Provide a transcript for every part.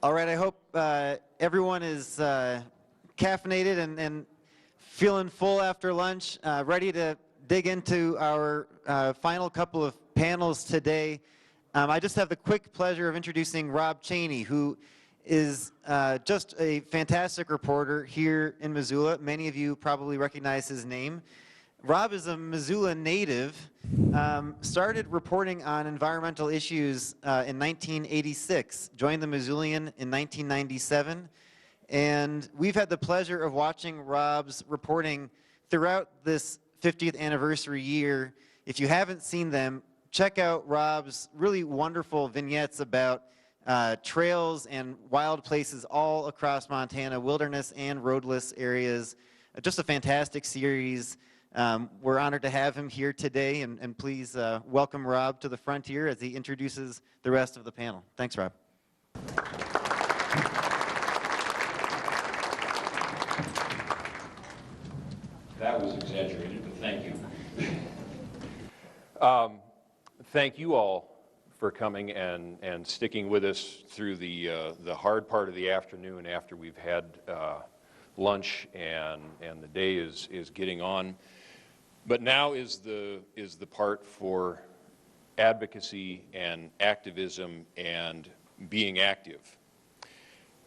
All right, I hope everyone is caffeinated and feeling full after lunch, ready to dig into our final couple of panels today. I just have the quick pleasure of introducing Rob Cheney, who is just a fantastic reporter here in Missoula. Many of you probably recognize his name. Rob is a Missoula native, started reporting on environmental issues in 1986, joined the Missoulian in 1997, and we've had the pleasure of watching Rob's reporting throughout this 50th anniversary year. If you haven't seen them, check out Rob's really wonderful vignettes about trails and wild places all across Montana, wilderness and roadless areas. Just a fantastic series. We're honored to have him here today, and please welcome Rob to the front here as he introduces the rest of the panel. Thanks, Rob. That was exaggerated, but thank you. Thank you all for coming and sticking with us through the hard part of the afternoon after we've had lunch and the day is getting on. But now is the part for advocacy and activism and being active.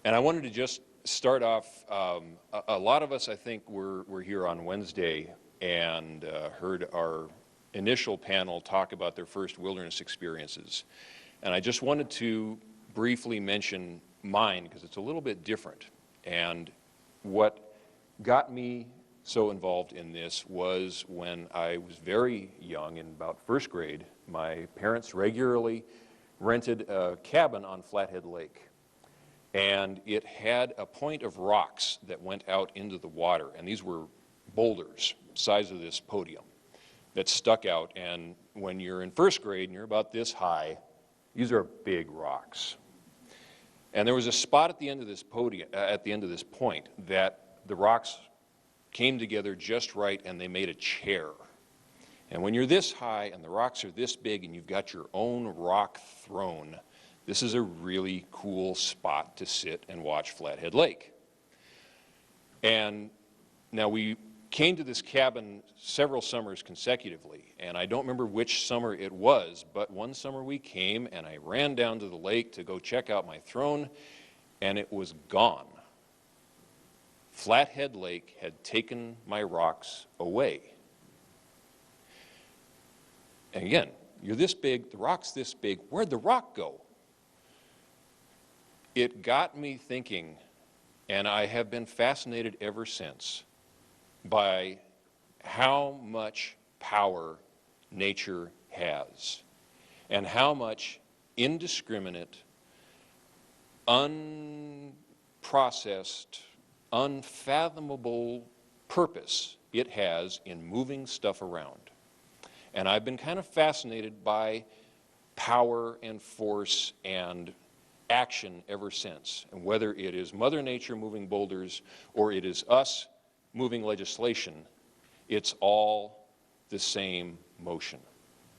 And I wanted to just start off, a lot of us, I think, were here on Wednesday and heard our initial panel talk about their first wilderness experiences. And I just wanted to briefly mention mine because it's a little bit different. And what got me so involved in this was when I was very young, in about first grade, my parents regularly rented a cabin on Flathead Lake. And it had a point of rocks that went out into the water. And these were boulders, size of this podium, that stuck out. And when you're in first grade and you're about this high, these are big rocks. And there was a spot at the end of this podium, at the end of this point, that the rocks came together just right and they made a chair. And when you're this high and the rocks are this big and you've got your own rock throne, this is a really cool spot to sit and watch Flathead Lake. And now we came to this cabin several summers consecutively, and I don't remember which summer it was, but one summer we came and I ran down to the lake to go check out my throne, and it was gone. Flathead Lake had taken my rocks away. And again, you're this big, the rock's this big, where'd the rock go? It got me thinking, and I have been fascinated ever since, by how much power nature has, and how much indiscriminate, unprocessed, unfathomable purpose it has in moving stuff around. And I've been kind of fascinated by power and force and action ever since. And whether it is Mother Nature moving boulders or it is us moving legislation, it's all the same motion.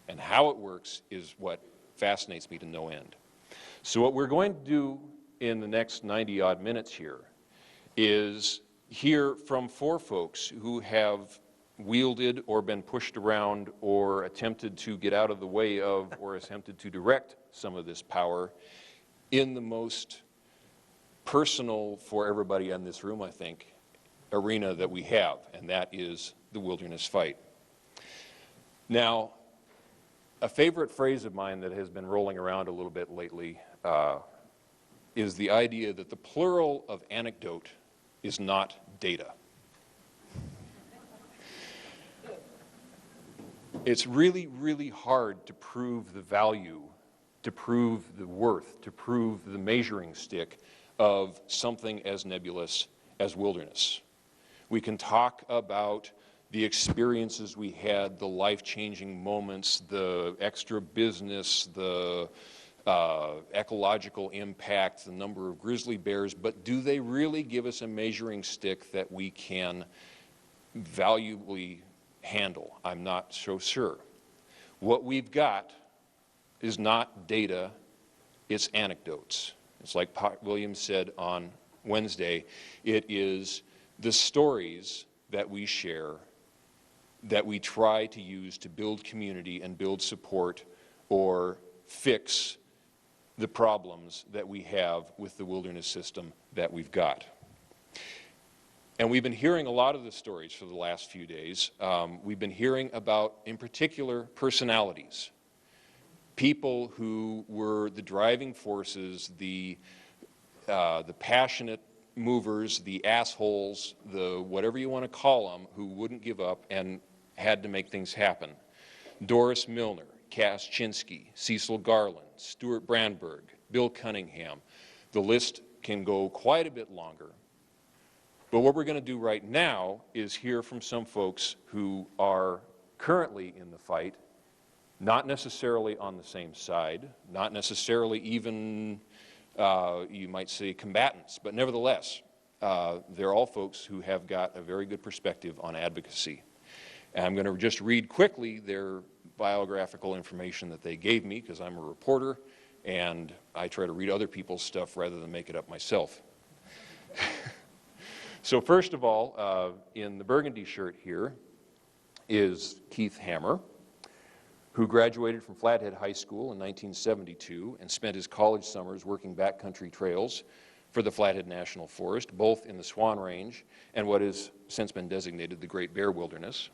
And how it works is what fascinates me to no end. So what we're going to do in the next 90-odd minutes here is hear from four folks who have wielded or been pushed around or attempted to get out of the way of or attempted to direct some of this power in the most personal, for everybody in this room, I think, arena that we have, and that is the wilderness fight. Now, a favorite phrase of mine that has been rolling around a little bit lately is the idea that the plural of anecdote is not data. It's really, really hard to prove the value, to prove the worth, to prove the measuring stick of something as nebulous as wilderness. We can talk about the experiences we had, the life-changing moments, the extra business, the ecological impact, the number of grizzly bears, but do they really give us a measuring stick that we can valuably handle? I'm not so sure. What we've got is not data, it's anecdotes. It's like Pot Williams said on Wednesday, it is the stories that we share that we try to use to build community and build support or fix the problems that we have with the wilderness system that we've got. And we've been hearing a lot of the stories for the last few days. We've been hearing about, in particular, personalities. People who were the driving forces, the passionate movers, the assholes, the whatever you want to call them, who wouldn't give up and had to make things happen. Doris Milner, Cass Chinsky, Cecil Garland, Stuart Brandberg, Bill Cunningham. The list can go quite a bit longer. But what we're going to do right now is hear from some folks who are currently in the fight, not necessarily on the same side, not necessarily even, you might say, combatants, but nevertheless, they're all folks who have got a very good perspective on advocacy. And I'm going to just read quickly their biographical information that they gave me, because I'm a reporter, and I try to read other people's stuff rather than make it up myself. So first of all, in the burgundy shirt here is Keith Hammer, who graduated from Flathead High School in 1972 and spent his college summers working backcountry trails for the Flathead National Forest, both in the Swan Range and what has since been designated the Great Bear Wilderness.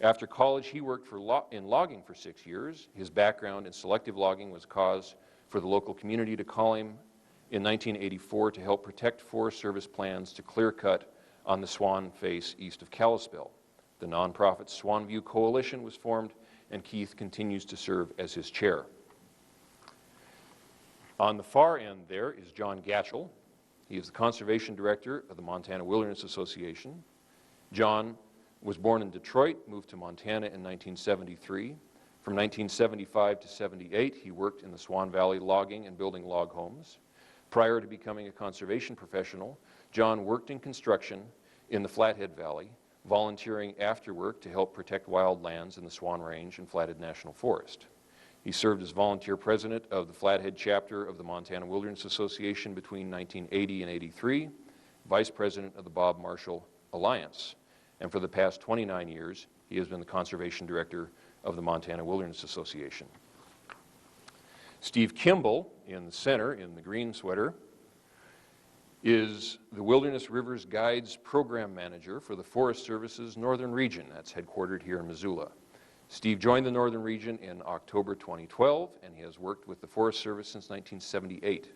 After college, he worked in logging for 6 years. His background in selective logging was cause for the local community to call him in 1984 to help protect Forest Service plans to clear cut on the Swan Face east of Kalispell. The nonprofit Swan View Coalition was formed, and Keith continues to serve as his chair. On the far end there is John Gatchell. He is the conservation director of the Montana Wilderness Association. John was born in Detroit, moved to Montana in 1973. From 1975 to 78, he worked in the Swan Valley logging and building log homes. Prior to becoming a conservation professional, John worked in construction in the Flathead Valley, volunteering after work to help protect wild lands in the Swan Range and Flathead National Forest. He served as volunteer president of the Flathead chapter of the Montana Wilderness Association between 1980 and 83, vice president of the Bob Marshall Alliance, and for the past 29 years, he has been the conservation director of the Montana Wilderness Association. Steve Kimball, in the center, in the green sweater, is the Wilderness Rivers Guides Program Manager for the Forest Service's Northern Region. That's headquartered here in Missoula. Steve joined the Northern Region in October 2012, and he has worked with the Forest Service since 1978.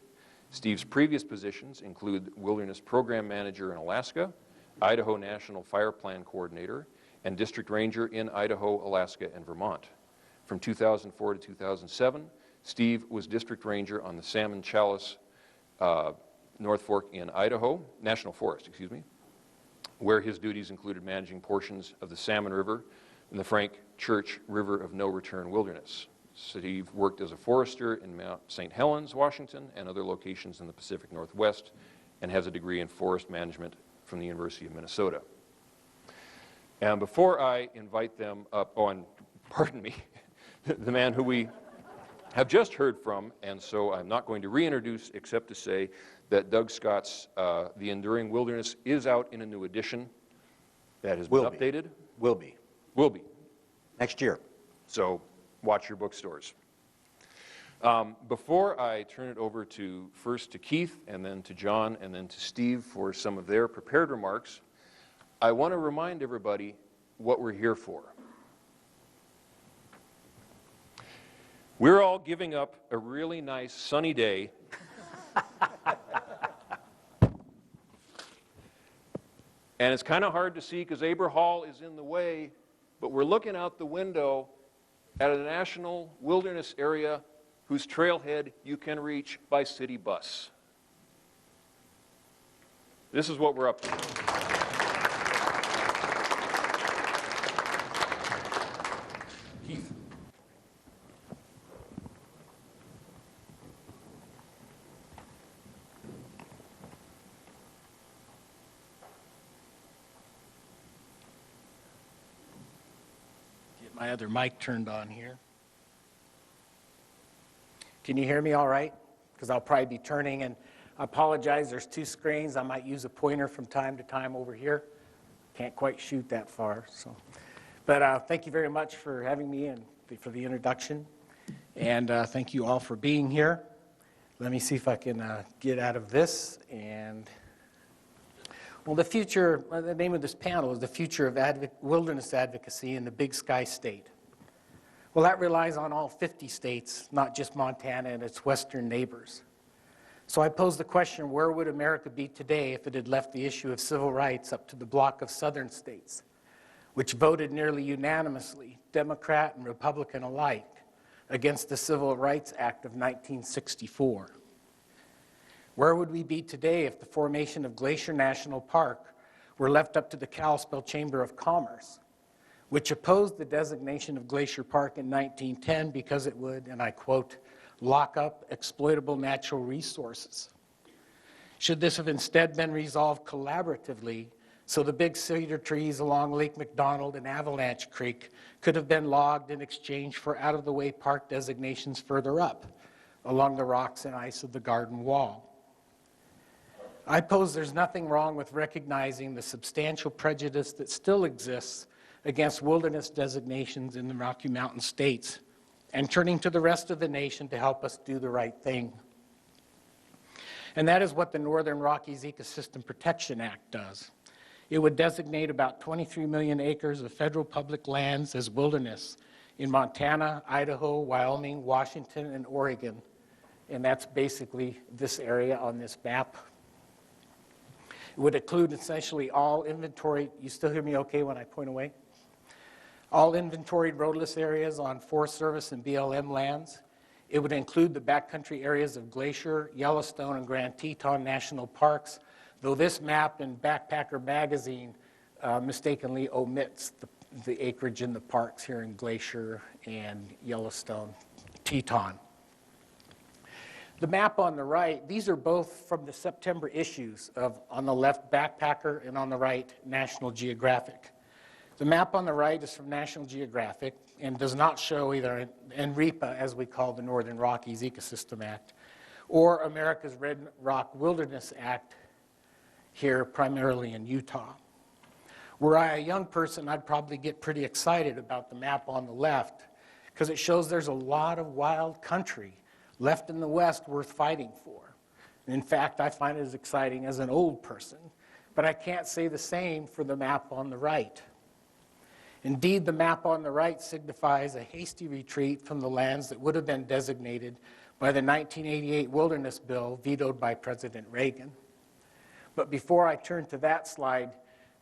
Steve's previous positions include Wilderness Program Manager in Alaska, Idaho National Fire Plan Coordinator, and District Ranger in Idaho, Alaska, and Vermont. From 2004 to 2007, Steve was District Ranger on the Salmon Chalice North Fork in Idaho, National Forest, where his duties included managing portions of the Salmon River and the Frank Church River of No Return Wilderness. Steve worked as a forester in Mount St. Helens, Washington, and other locations in the Pacific Northwest, and has a degree in forest management from the University of Minnesota. And before I invite them up, and pardon me, the man who we have just heard from, and so I'm not going to reintroduce except to say that Doug Scott's The Enduring Wilderness is out in a new edition that has been updated. Will be. Will be. Next year. So watch your bookstores. Before I turn it over to first to Keith and then to John and then to Steve for some of their prepared remarks, I want to remind everybody what we're here for. We're all giving up a really nice sunny day and it's kind of hard to see because Aber Hall is in the way, but we're looking out the window at a national wilderness area whose trailhead you can reach by city bus. This is what we're up to. Keith. Get my other mic turned on here. Can you hear me all right? because I'll probably be turning, and I apologize, there's two screens. I might use a pointer from time to time over here. Can't quite shoot that far. But thank you very much for having me and for the introduction. And thank you all for being here. Let me see if I can get out of this. And well, the future, the name of this panel is The Future of Wilderness Advocacy in the Big Sky State. Well, that relies on all 50 states, not just Montana and its western neighbors. So I pose the question, where would America be today if it had left the issue of civil rights up to the bloc of southern states, which voted nearly unanimously, Democrat and Republican alike, against the Civil Rights Act of 1964? Where would we be today if the formation of Glacier National Park were left up to the Kalispell Chamber of Commerce, which opposed the designation of Glacier Park in 1910 because it would, and I quote, lock up exploitable natural resources? Should this have instead been resolved collaboratively so the big cedar trees along Lake McDonald and Avalanche Creek could have been logged in exchange for out-of-the-way park designations further up along the rocks and ice of the Garden Wall? I pose there's nothing wrong with recognizing the substantial prejudice that still exists against wilderness designations in the Rocky Mountain states and turning to the rest of the nation to help us do the right thing. And that is what the Northern Rockies Ecosystem Protection Act does. It would designate about 23 million acres of federal public lands as wilderness in Montana, Idaho, Wyoming, Washington, and Oregon. And that's basically this area on this map. It would include essentially all inventory. You still hear me okay when I point away? All inventoried roadless areas on Forest Service and BLM lands. It would include the backcountry areas of Glacier, Yellowstone, and Grand Teton National Parks, though this map in Backpacker Magazine mistakenly omits the acreage in the parks here in Glacier and Yellowstone, Teton. The map on the right, these are both from the September issues of, on the left, Backpacker, and on the right, National Geographic. The map on the right is from National Geographic and does not show either NREPA, as we call the Northern Rockies Ecosystem Act, or America's Red Rock Wilderness Act here primarily in Utah. Were I a young person, I'd probably get pretty excited about the map on the left because it shows there's a lot of wild country left in the West worth fighting for. And in fact, I find it as exciting as an old person, but I can't say the same for the map on the right. Indeed, the map on the right signifies a hasty retreat from the lands that would have been designated by the 1988 Wilderness Bill vetoed by President Reagan. But before I turn to that slide,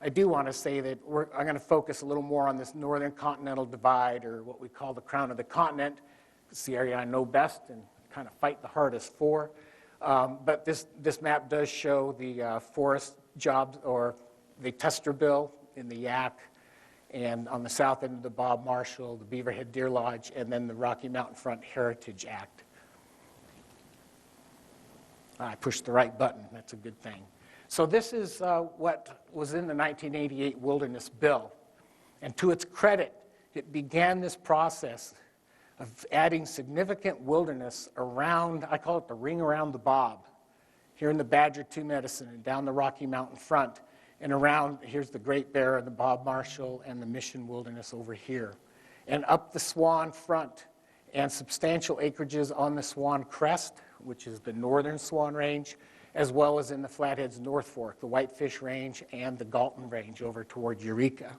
I do want to say that I'm going to focus a little more on this northern continental divide, or what we call the crown of the continent. It's the area I know best and kind of fight the hardest for. But this map does show the forest jobs, or the Tester Bill in the Yak, and on the south end of the Bob Marshall, the Beaverhead Deer Lodge, and then the Rocky Mountain Front Heritage Act. I pushed the right button. That's a good thing. So this is what was in the 1988 Wilderness Bill. And to its credit, it began this process of adding significant wilderness around, I call it the ring around the Bob, here in the Badger Two Medicine and down the Rocky Mountain Front, and around, here's the Great Bear and the Bob Marshall and the Mission Wilderness over here. And up the Swan Front, and substantial acreages on the Swan Crest, which is the northern Swan Range, as well as in the Flatheads North Fork, the Whitefish Range and the Galton Range over toward Eureka.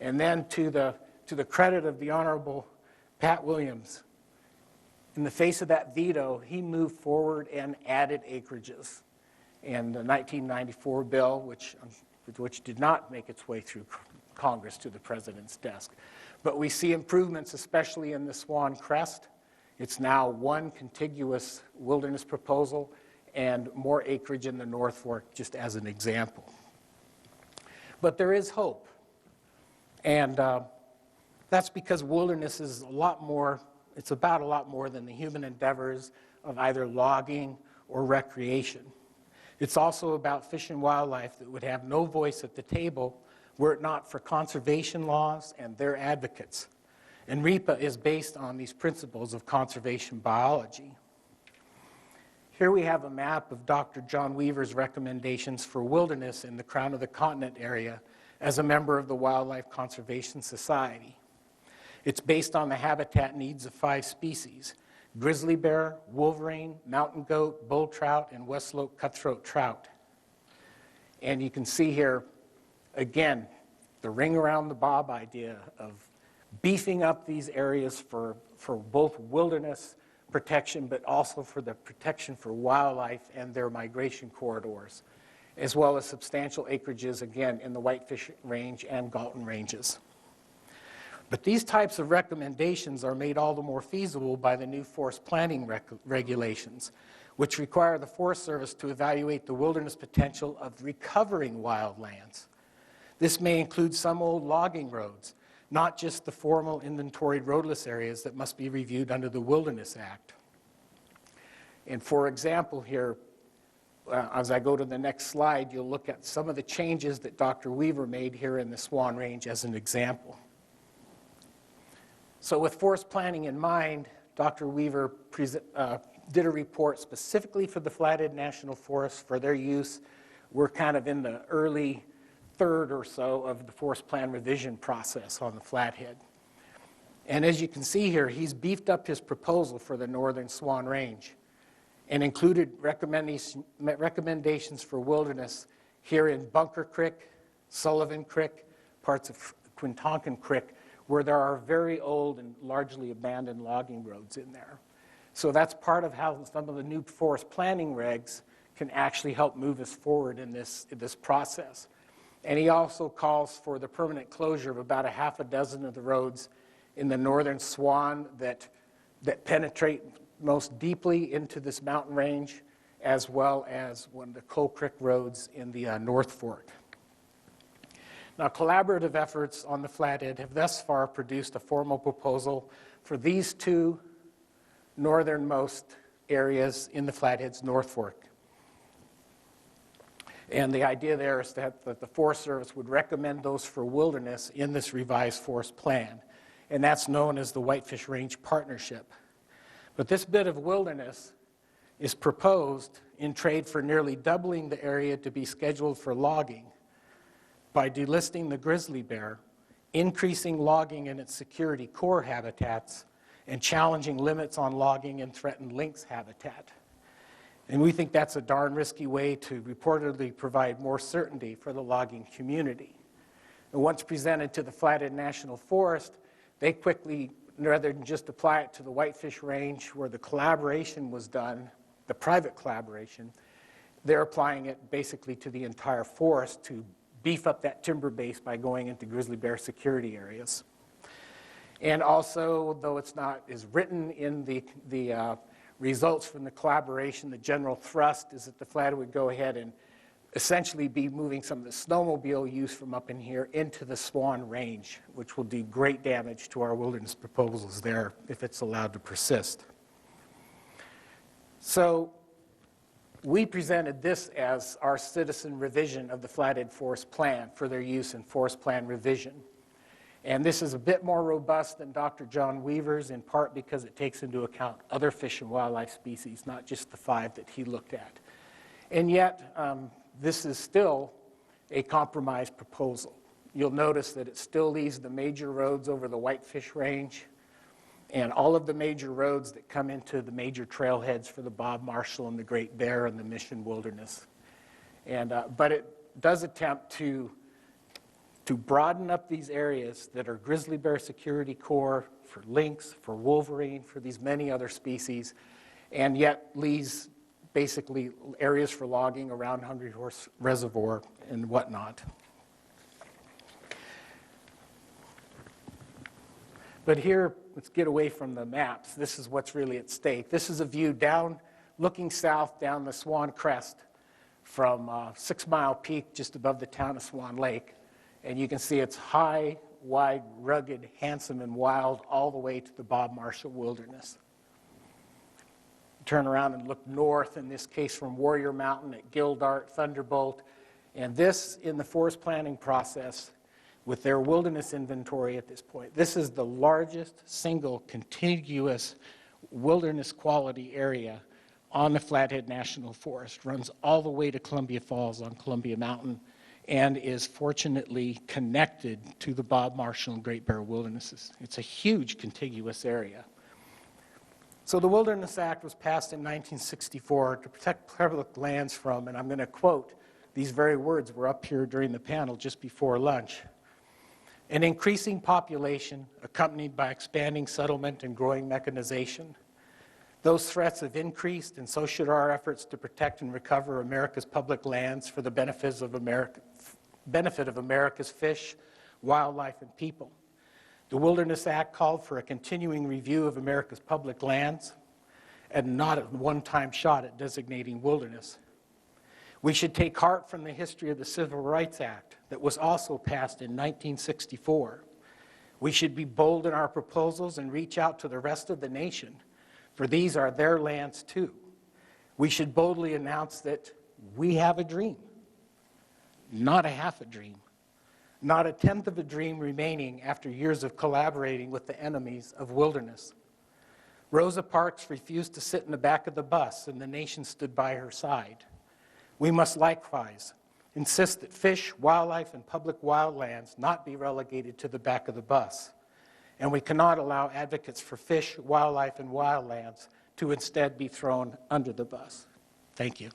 And then to the credit of the Honorable Pat Williams, in the face of that veto, he moved forward and added acreages. And the 1994 bill, which did not make its way through Congress to the president's desk. But we see improvements, especially in the Swan Crest. It's now one contiguous wilderness proposal and more acreage in the North Fork, just as an example. But there is hope. And that's because wilderness is a lot more, it's about a lot more than the human endeavors of either logging or recreation. It's also about fish and wildlife that would have no voice at the table were it not for conservation laws and their advocates. And REPA is based on these principles of conservation biology. Here we have a map of Dr. John Weaver's recommendations for wilderness in the Crown of the Continent area as a member of the Wildlife Conservation Society. It's based on the habitat needs of 5 species: grizzly bear, wolverine, mountain goat, bull trout, and west slope cutthroat trout. And you can see here, again, the ring around the bob idea of beefing up these areas for both wilderness protection, but also for the protection for wildlife and their migration corridors, as well as substantial acreages, again, in the Whitefish Range and Galton Ranges. But these types of recommendations are made all the more feasible by the new forest planning regulations, which require the Forest Service to evaluate the wilderness potential of recovering wildlands. This may include some old logging roads, not just the formal inventoried roadless areas that must be reviewed under the Wilderness Act. And for example here, as I go to the next slide, you'll look at some of the changes that Dr. Weaver made here in the Swan Range as an example. So with forest planning in mind, Dr. Weaver did a report specifically for the Flathead National Forest for their use. We're kind of in the early third or so of the forest plan revision process on the Flathead. And as you can see here, he's beefed up his proposal for the Northern Swan Range and included recommendations for wilderness here in Bunker Creek, Sullivan Creek, parts of Quintonkin Creek, where there are very old and largely abandoned logging roads in there. So that's part of how some of the new forest planning regs can actually help move us forward in this process. And he also calls for the permanent closure of about 6 of the roads in the Northern Swan that penetrate most deeply into this mountain range, as well as one of the Coal Creek roads in the North Fork. Now, collaborative efforts on the Flathead have thus far produced a formal proposal for these 2 northernmost areas in the Flathead's North Fork. And the idea there is that the Forest Service would recommend those for wilderness in this revised forest plan. And that's known as the Whitefish Range Partnership. But this bit of wilderness is proposed in trade for nearly doubling the area to be scheduled for logging by delisting the grizzly bear, increasing logging in its security core habitats, and challenging limits on logging in threatened lynx habitat. And we think that's a darn risky way to reportedly provide more certainty for the logging community. And once presented to the Flathead National Forest, they quickly, rather than just apply it to the Whitefish Range where the collaboration was done, the private collaboration, they're applying it basically to the entire forest to beef up that timber base by going into grizzly bear security areas. And also, though it's not as written in the results from the collaboration, the general thrust is that the Flathead would go ahead and essentially be moving some of the snowmobile use from up in here into the Swan Range, which will do great damage to our wilderness proposals there if it's allowed to persist. So we presented this as our citizen revision of the Flathead Forest Plan for their use in forest plan revision. And this is a bit more robust than Dr. John Weaver's, in part because it takes into account other fish and wildlife species, not just the 5 that he looked at. And yet, this is still a compromise proposal. You'll notice that it still leaves the major roads over the Whitefish Range and all of the major roads that come into the major trailheads for the Bob Marshall and the Great Bear and the Mission Wilderness. And, but it does attempt to broaden up these areas that are grizzly bear security core, for lynx, for wolverine, for these many other species, and yet leaves basically areas for logging around Hungry Horse Reservoir and whatnot. But here, let's get away from the maps. This is what's really at stake. This is a view down, looking south down the Swan Crest from 6 Mile Peak, just above the town of Swan Lake. And you can see it's high, wide, rugged, handsome, and wild all the way to the Bob Marshall Wilderness. Turn around and look north, in this case from Warrior Mountain at Gildart, Thunderbolt. And this, in the forest planning process, with their wilderness inventory at this point, this is the largest single contiguous wilderness quality area on the Flathead National Forest, runs all the way to Columbia Falls on Columbia Mountain, and is fortunately connected to the Bob Marshall and Great Bear Wildernesses. It's a huge contiguous area. So the Wilderness Act was passed in 1964 to protect public lands from, and I'm going to quote, these very words were up here during the panel just before lunch, an increasing population accompanied by expanding settlement and growing mechanization. Those threats have increased, and so should our efforts to protect and recover America's public lands for the benefit of America's fish, wildlife, and people. The Wilderness Act called for a continuing review of America's public lands and not a one-time shot at designating wilderness. We should take heart from the history of the Civil Rights Act that was also passed in 1964. We should be bold in our proposals and reach out to the rest of the nation, for these are their lands too. We should boldly announce that we have a dream, not a half a dream, not a tenth of a dream remaining after years of collaborating with the enemies of wilderness. Rosa Parks refused to sit in the back of the bus, and the nation stood by her side. We must likewise insist that fish, wildlife, and public wildlands not be relegated to the back of the bus. And we cannot allow advocates for fish, wildlife, and wildlands to instead be thrown under the bus. Thank you.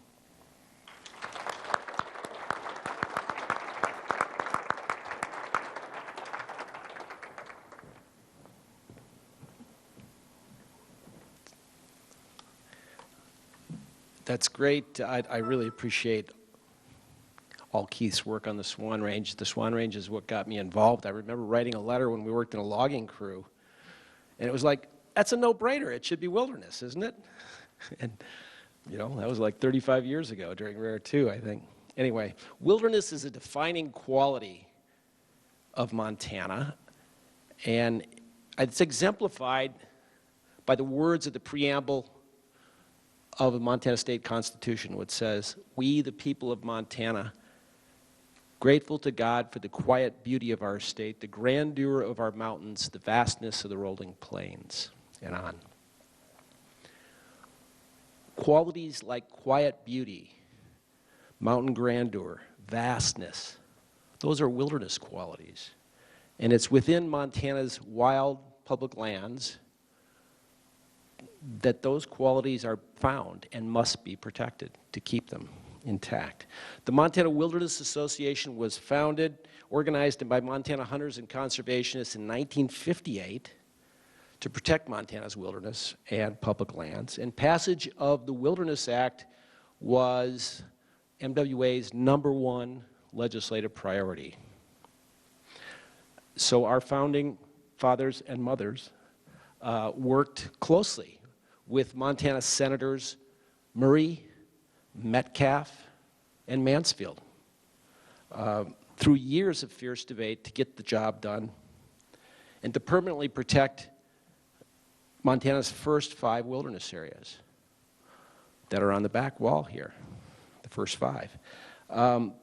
That's great. I really appreciate all Keith's work on the Swan Range. The Swan Range is what got me involved. I remember writing a letter when we worked in a logging crew, and it was like, that's a no-brainer. It should be wilderness, isn't it? And, you know, that was like 35 years ago during Rare 2, I think. Anyway, wilderness is a defining quality of Montana, and it's exemplified by the words of the preamble of the Montana State Constitution, which says, "We, the people of Montana, grateful to God for the quiet beauty of our state, the grandeur of our mountains, the vastness of the rolling plains," and on. Qualities like quiet beauty, mountain grandeur, vastness, those are wilderness qualities. And it's within Montana's wild public lands that those qualities are found and must be protected to keep them intact. The Montana Wilderness Association was founded, organized by Montana hunters and conservationists in 1958 to protect Montana's wilderness and public lands. And passage of the Wilderness Act was MWA's #1 legislative priority. So our founding fathers and mothers worked closely with Montana Senators Murray, Metcalf, and Mansfield through years of fierce debate to get the job done and to permanently protect Montana's first 5 wilderness areas that are on the back wall here, the first 5.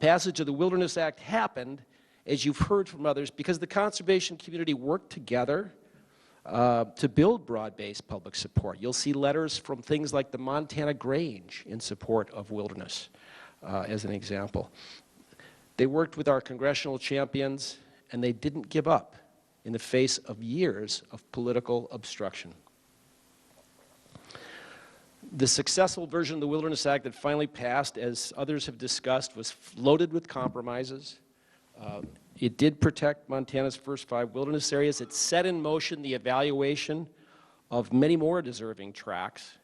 Passage of the Wilderness Act happened, as you've heard from others, because the conservation community worked together to build broad-based public support. You'll see letters from things like the Montana Grange in support of wilderness, as an example. They worked with our congressional champions, and they didn't give up in the face of years of political obstruction. The successful version of the Wilderness Act that finally passed, as others have discussed, was loaded with compromises. It did protect Montana's first 5 wilderness areas. It set in motion the evaluation of many more deserving tracts,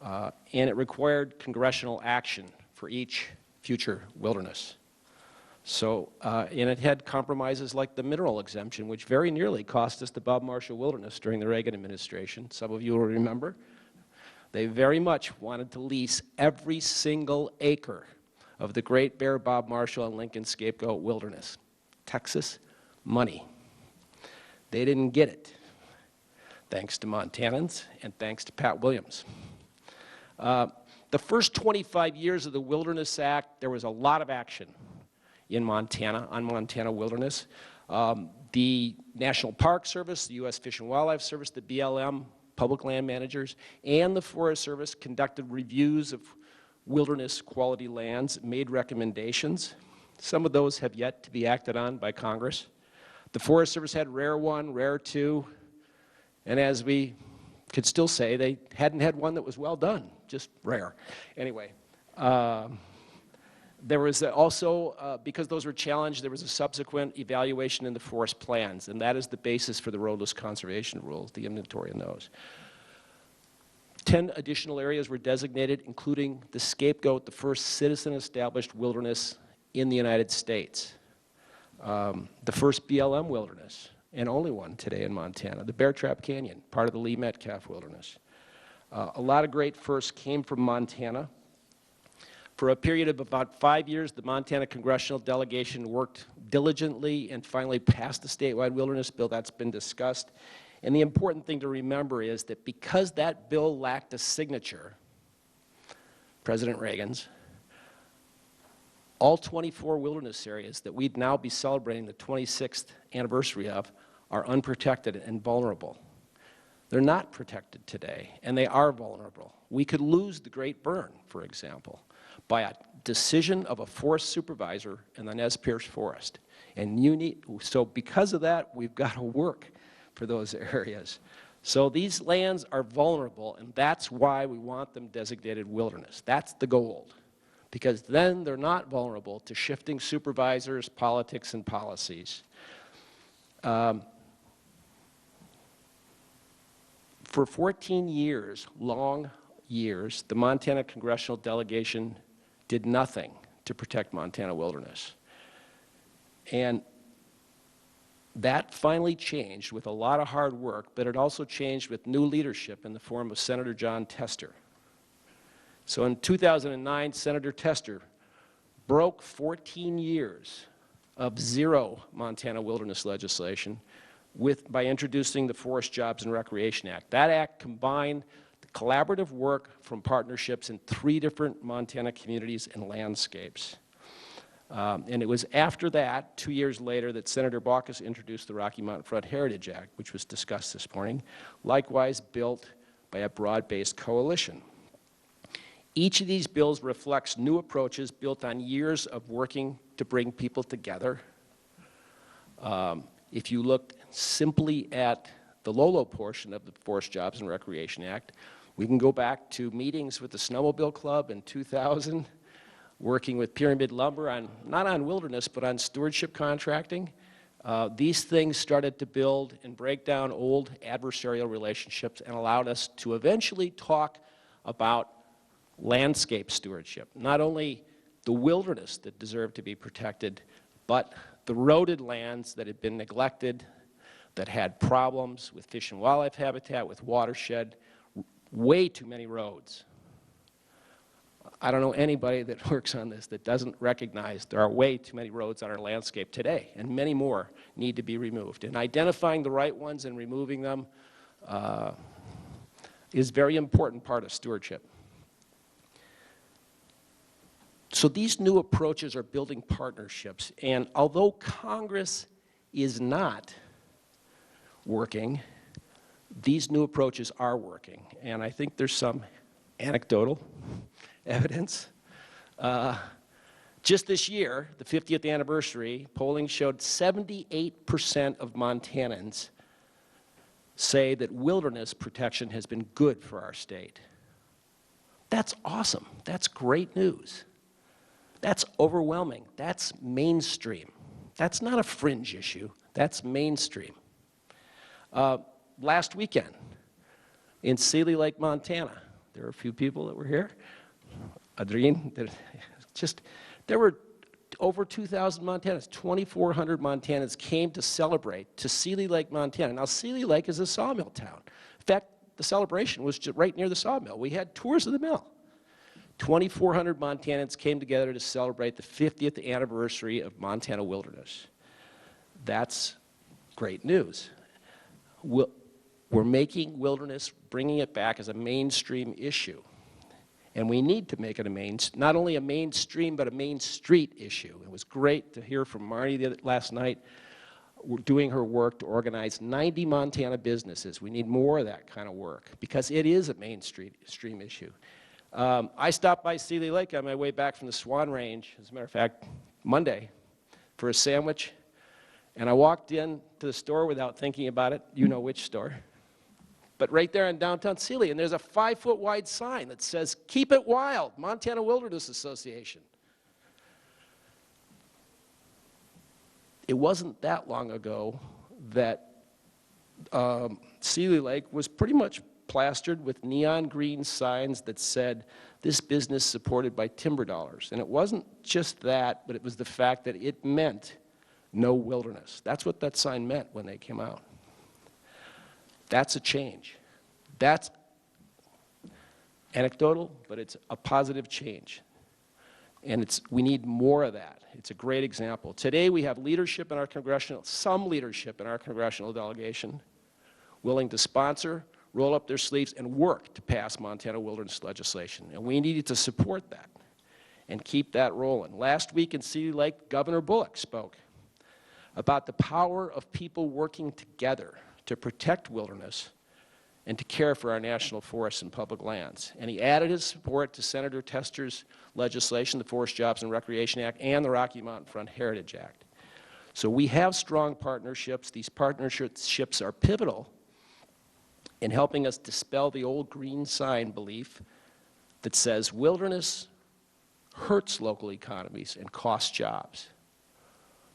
and it required congressional action for each future wilderness. So, and it had compromises like the mineral exemption, which very nearly cost us the Bob Marshall Wilderness during the Reagan administration. Some of you will remember. They very much wanted to lease every single acre of the Great Bear, Bob Marshall, and Lincoln Scapegoat Wilderness. Texas money. They didn't get it, thanks to Montanans and thanks to Pat Williams. The first 25 years of the Wilderness Act, there was a lot of action in Montana, on Montana wilderness. The National Park Service, the U.S. Fish and Wildlife Service, the BLM, public land managers, and the Forest Service conducted reviews of wilderness quality lands, made recommendations. Some of those have yet to be acted on by Congress. The Forest Service had Rare 1, Rare 2, and as we could still say, they hadn't had one that was well done, just rare. Anyway, there was also, because those were challenged, there was a subsequent evaluation in the forest plans, and that is the basis for the roadless conservation rules, the inventory in those. 10 additional areas were designated, including the Scapegoat, the first citizen-established wilderness in the United States. The first BLM wilderness, and only one today in Montana, the Bear Trap Canyon, part of the Lee Metcalf Wilderness. A lot of great firsts came from Montana. For a period of about 5 years, the Montana congressional delegation worked diligently and finally passed the statewide wilderness bill. That's been discussed. And the important thing to remember is that because that bill lacked a signature, President Reagan's, all 24 wilderness areas that we'd now be celebrating the 26th anniversary of are unprotected and vulnerable. They're not protected today, and they are vulnerable. We could lose the Great Burn, for example, by a decision of a forest supervisor in the Nez Perce Forest. And so because of that, we've got to work for those areas. So these lands are vulnerable, and that's why we want them designated wilderness. That's the goal, because then they're not vulnerable to shifting supervisors, politics, and policies. For 14 years, long years, the Montana congressional delegation did nothing to protect Montana wilderness. And that finally changed with a lot of hard work, but it also changed with new leadership in the form of Senator John Tester. So in 2009, Senator Tester broke 14 years of zero Montana wilderness legislation by introducing the Forest Jobs and Recreation Act. That act combined the collaborative work from partnerships in 3 different Montana communities and landscapes. And it was after that, 2 years later, that Senator Baucus introduced the Rocky Mountain Front Heritage Act, which was discussed this morning, likewise built by a broad-based coalition. Each of these bills reflects new approaches built on years of working to bring people together. If you look simply at the Lolo portion of the Forest Jobs and Recreation Act, we can go back to meetings with the Snowmobile Club in 2000, working with Pyramid Lumber on, not on wilderness, but on stewardship contracting. These things started to build and break down old adversarial relationships and allowed us to eventually talk about landscape stewardship, not only the wilderness that deserved to be protected, but the roaded lands that had been neglected, that had problems with fish and wildlife habitat, with watershed, way too many roads. I don't know anybody that works on this that doesn't recognize there are way too many roads on our landscape today, and many more need to be removed. And identifying the right ones and removing them is a very important part of stewardship. So these new approaches are building partnerships, and although Congress is not working, these new approaches are working. And I think there's some anecdotal evidence. Just this year, the 50th anniversary, polling showed 78% of Montanans say that wilderness protection has been good for our state. That's awesome. That's great news. That's overwhelming. That's mainstream. That's not a fringe issue. That's mainstream. Last weekend in Seeley Lake, Montana, there were a few people that were here. Adrien, there were over 2,000 Montanans, 2,400 Montanans came to celebrate to Seeley Lake, Montana. Now, Seeley Lake is a sawmill town. In fact, the celebration was just right near the sawmill. We had tours of the mill. 2,400 Montanans came together to celebrate the 50th anniversary of Montana wilderness. That's great news. We're making wilderness, bringing it back as a mainstream issue. And we need to make it not only a mainstream, but a main street issue. It was great to hear from Marty last night. doing her work to organize 90 Montana businesses. We need more of that kind of work because it is a mainstream issue. I stopped by Seeley Lake on my way back from the Swan Range, as a matter of fact, Monday, for a sandwich. And I walked in to the store without thinking about it. You know which store. But right there in downtown Seeley, and there's a 5-foot wide sign that says, "Keep it wild, Montana Wilderness Association." It wasn't that long ago that Seeley Lake was pretty much plastered with neon green signs that said, "This business supported by timber dollars." And it wasn't just that, but it was the fact that it meant no wilderness. That's what that sign meant when they came out. That's a change. That's anecdotal, but it's a positive change. And we need more of that. It's a great example. Today we have leadership in our some leadership in our congressional delegation willing to sponsor, roll up their sleeves, and work to pass Montana wilderness legislation. And we needed to support that and keep that rolling. Last week in Seeley Lake, Governor Bullock spoke about the power of people working together to protect wilderness and to care for our national forests and public lands. And he added his support to Senator Tester's legislation, the Forest Jobs and Recreation Act, and the Rocky Mountain Front Heritage Act. So we have strong partnerships. These partnerships are pivotal in helping us dispel the old green sign belief that says wilderness hurts local economies and costs jobs.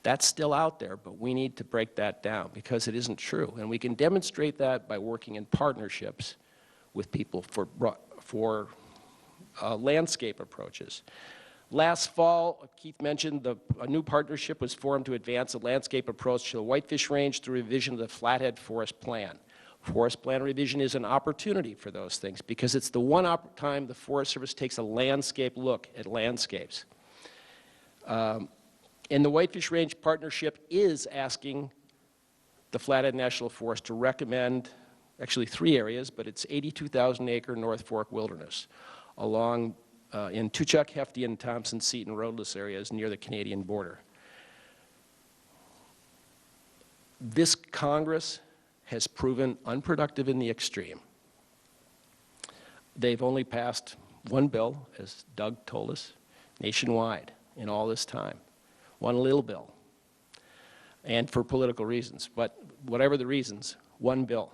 That's still out there, but we need to break that down because it isn't true. And we can demonstrate that by working in partnerships with people for landscape approaches. Last fall, Keith mentioned a new partnership was formed to advance a landscape approach to the Whitefish Range through revision of the Flathead Forest Plan. Forest Plan revision is an opportunity for those things because it's the one time the Forest Service takes a landscape look at landscapes. And the Whitefish Range Partnership is asking the Flathead National Forest to recommend actually 3 areas, but it's 82,000-acre North Fork wilderness along in Tuchuk, Hefty, and Thompson, Seton roadless areas near the Canadian border. This Congress has proven unproductive in the extreme. They've only passed one bill, as Doug told us, nationwide in all this time. One little bill, and for political reasons, but whatever the reasons, one bill.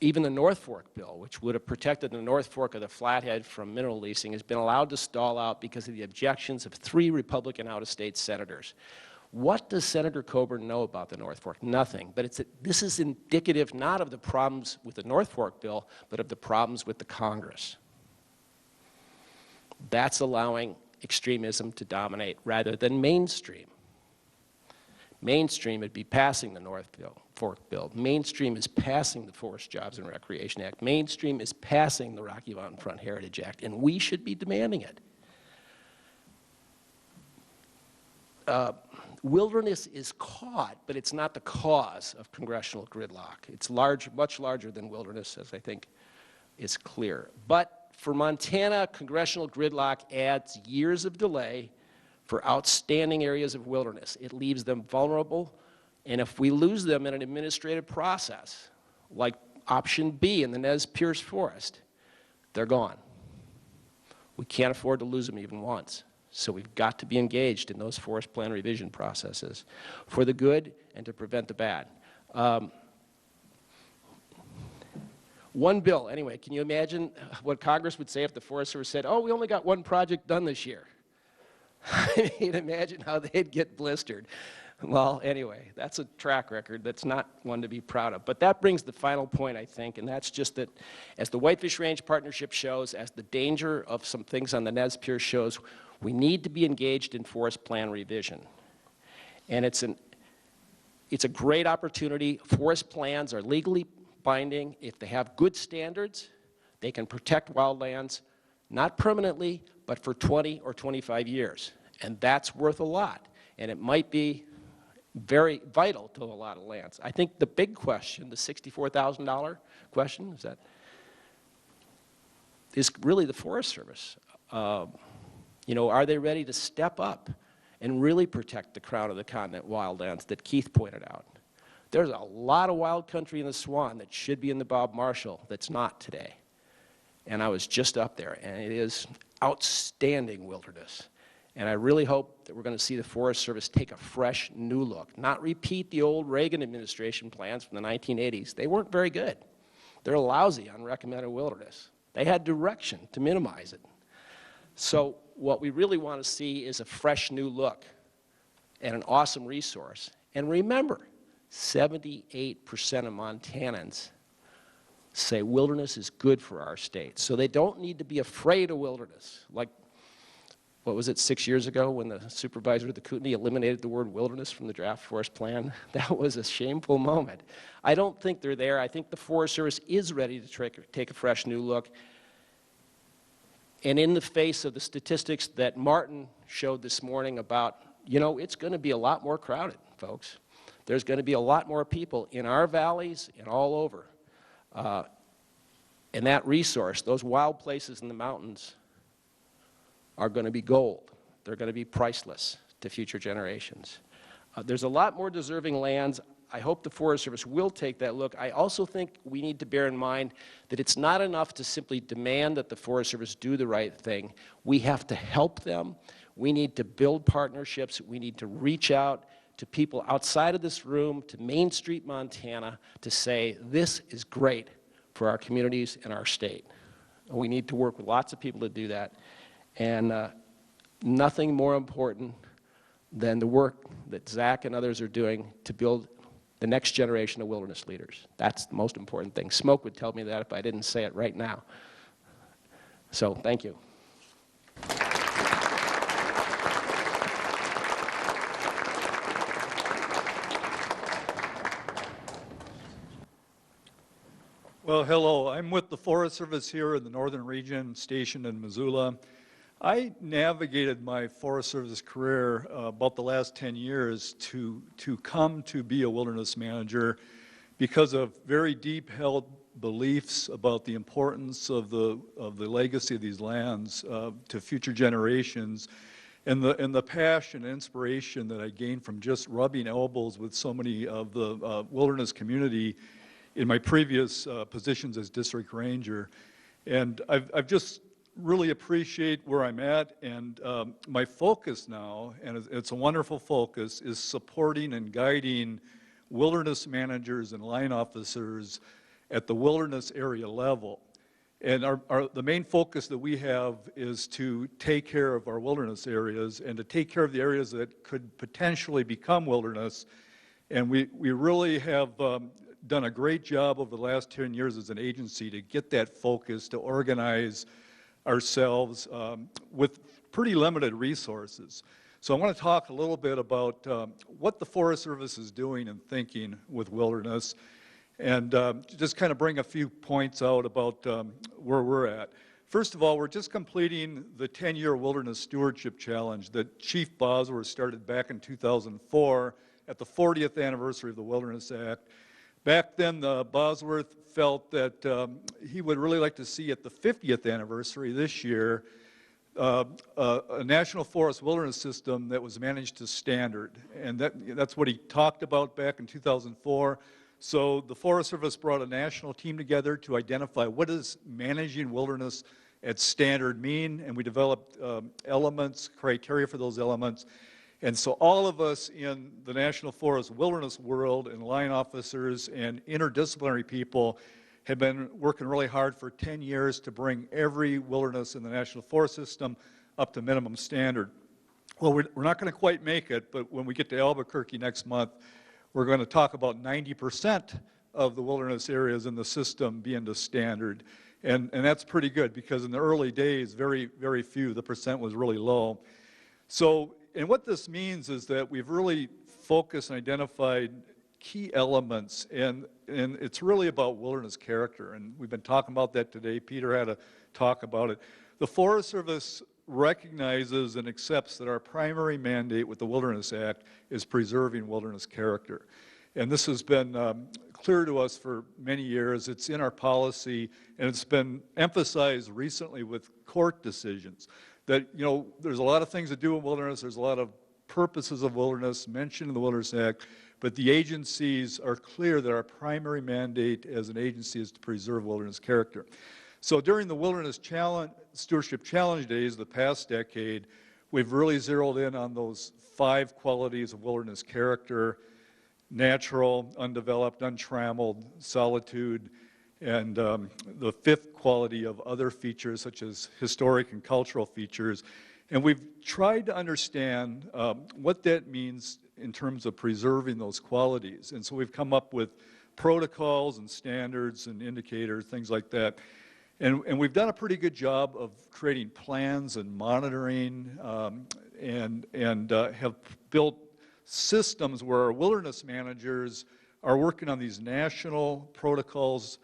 Even the North Fork bill, which would have protected the North Fork of the Flathead from mineral leasing, has been allowed to stall out because of the objections of 3 Republican out-of-state senators. What does Senator Coburn know about the North Fork? Nothing, but this is indicative not of the problems with the North Fork bill, but of the problems with the Congress. That's allowing extremism to dominate rather than mainstream. Mainstream would be passing the North Fork bill. Mainstream is passing the Forest Jobs and Recreation Act. Mainstream is passing the Rocky Mountain Front Heritage Act, and we should be demanding it. Wilderness is caught, but it's not the cause of congressional gridlock. It's much larger than wilderness, as I think is clear. But for Montana, congressional gridlock adds years of delay for outstanding areas of wilderness. It leaves them vulnerable, and if we lose them in an administrative process, like option B in the Nez Perce Forest, they're gone. We can't afford to lose them even once. So we've got to be engaged in those forest plan revision processes for the good and to prevent the bad. One bill, anyway, can you imagine what Congress would say if the Forest Service said, "Oh, we only got one project done this year"? I mean, imagine how they'd get blistered. Well, anyway, that's a track record that's not one to be proud of. But that brings the final point, I think, and that's just that as the Whitefish Range Partnership shows, as the danger of some things on the Nez Perce shows, we need to be engaged in forest plan revision. And it's a great opportunity. Forest plans are legally binding. If they have good standards, they can protect wildlands, not permanently, but for 20 or 25 years. And that's worth a lot. And it might be very vital to a lot of lands. I think the big question, the $64,000 question, is really the Forest Service. You know, are they ready to step up and really protect the crown of the continent wildlands that Keith pointed out. There's a lot of wild country in the Swan that should be in the Bob Marshall that's not today. And I was just up there, and it is outstanding wilderness. And I really hope that we're going to see the Forest Service take a fresh, new look, not repeat the old Reagan administration plans from the 1980s. They weren't very good. They're lousy on recommended wilderness. They had direction to minimize it. So what we really want to see is a fresh, new look and an awesome resource. And remember, 78% of Montanans say wilderness is good for our state. So they don't need to be afraid of wilderness. Like, what was it, 6 years ago when the supervisor of the Kootenai eliminated the word wilderness from the draft forest plan? That was a shameful moment. I don't think they're there. I think the Forest Service is ready to take a fresh new look. And in the face of the statistics that Martin showed this morning about, you know, it's going to be a lot more crowded, folks. There's going to be a lot more people in our valleys and all over. And that resource, those wild places in the mountains, are going to be gold. They're going to be priceless to future generations. There's a lot more deserving lands. I hope the Forest Service will take that look. I also think we need to bear in mind that it's not enough to simply demand that the Forest Service do the right thing. We have to help them. We need to build partnerships. We need to reach out to people outside of this room, to Main Street, Montana, to say, this is great for our communities and our state. We need to work with lots of people to do that. And nothing more important than the work that Zach and others are doing to build the next generation of wilderness leaders. That's the most important thing. Smoke would tell me that if I didn't say it right now. So, thank you. Well, hello. I'm with the Forest Service here in the Northern Region, stationed in Missoula. I navigated my Forest Service career about the last 10 years to come to be a wilderness manager because of very deep-held beliefs about the importance of the legacy of these lands to future generations, and the passion and inspiration that I gained from just rubbing elbows with so many of the wilderness community in my previous positions as district ranger. And I've just really appreciate where I'm at, and my focus now, and it's a wonderful focus, is supporting and guiding wilderness managers and line officers at the wilderness area level. And the main focus that we have is to take care of our wilderness areas and to take care of the areas that could potentially become wilderness. And we really have done a great job over the last 10 years as an agency to get that focus, to organize ourselves with pretty limited resources. So I want to talk a little bit about what the Forest Service is doing and thinking with wilderness, and just kind of bring a few points out about where we're at. First of all, we're just completing the 10-year Wilderness Stewardship Challenge that Chief Bosworth started back in 2004 at the 40th anniversary of the Wilderness Act. Back then, Bosworth felt that he would really like to see at the 50th anniversary this year a National Forest Wilderness System that was managed to standard. And that's what he talked about back in 2004. So the Forest Service brought a national team together to identify what does managing wilderness at standard mean, and we developed elements, criteria for those elements. And so all of us in the National Forest wilderness world, and line officers and interdisciplinary people, have been working really hard for 10 years to bring every wilderness in the National Forest System up to minimum standard. Well, we're not going to quite make it, but when we get to Albuquerque next month, we're going to talk about 90% of the wilderness areas in the system being to standard. And that's pretty good, because in the early days, very, very few, the percent was really low. So, and what this means is that we've really focused and identified key elements, and it's really about wilderness character, and we've been talking about that today. Peter had a talk about it. The Forest Service recognizes and accepts that our primary mandate with the Wilderness Act is preserving wilderness character. And this has been clear to us for many years. It's in our policy, and it's been emphasized recently with court decisions that, you know, there's a lot of things to do in wilderness. There's a lot of purposes of wilderness mentioned in the Wilderness Act, but the agencies are clear that our primary mandate as an agency is to preserve wilderness character. So during the Wilderness Stewardship Challenge days the past decade, we've really zeroed in on those 5 qualities of wilderness character: natural, undeveloped, untrammeled, solitude, and the 5th quality of other features such as historic and cultural features. And we've tried to understand what that means in terms of preserving those qualities. And so we've come up with protocols and standards and indicators, things like that. And we've done a pretty good job of creating plans and monitoring and have built systems where our wilderness managers are working on these national protocols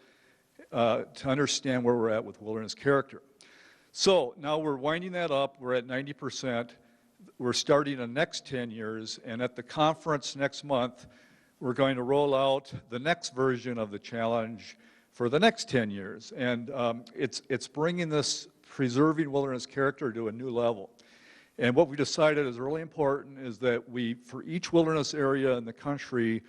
to understand where we're at with wilderness character. So now we're winding that up. We're at 90%. We're starting the next 10 years, and at the conference next month, we're going to roll out the next version of the challenge for the next 10 years. And it's bringing this preserving wilderness character to a new level. And what we decided is really important is that for each wilderness area in the country,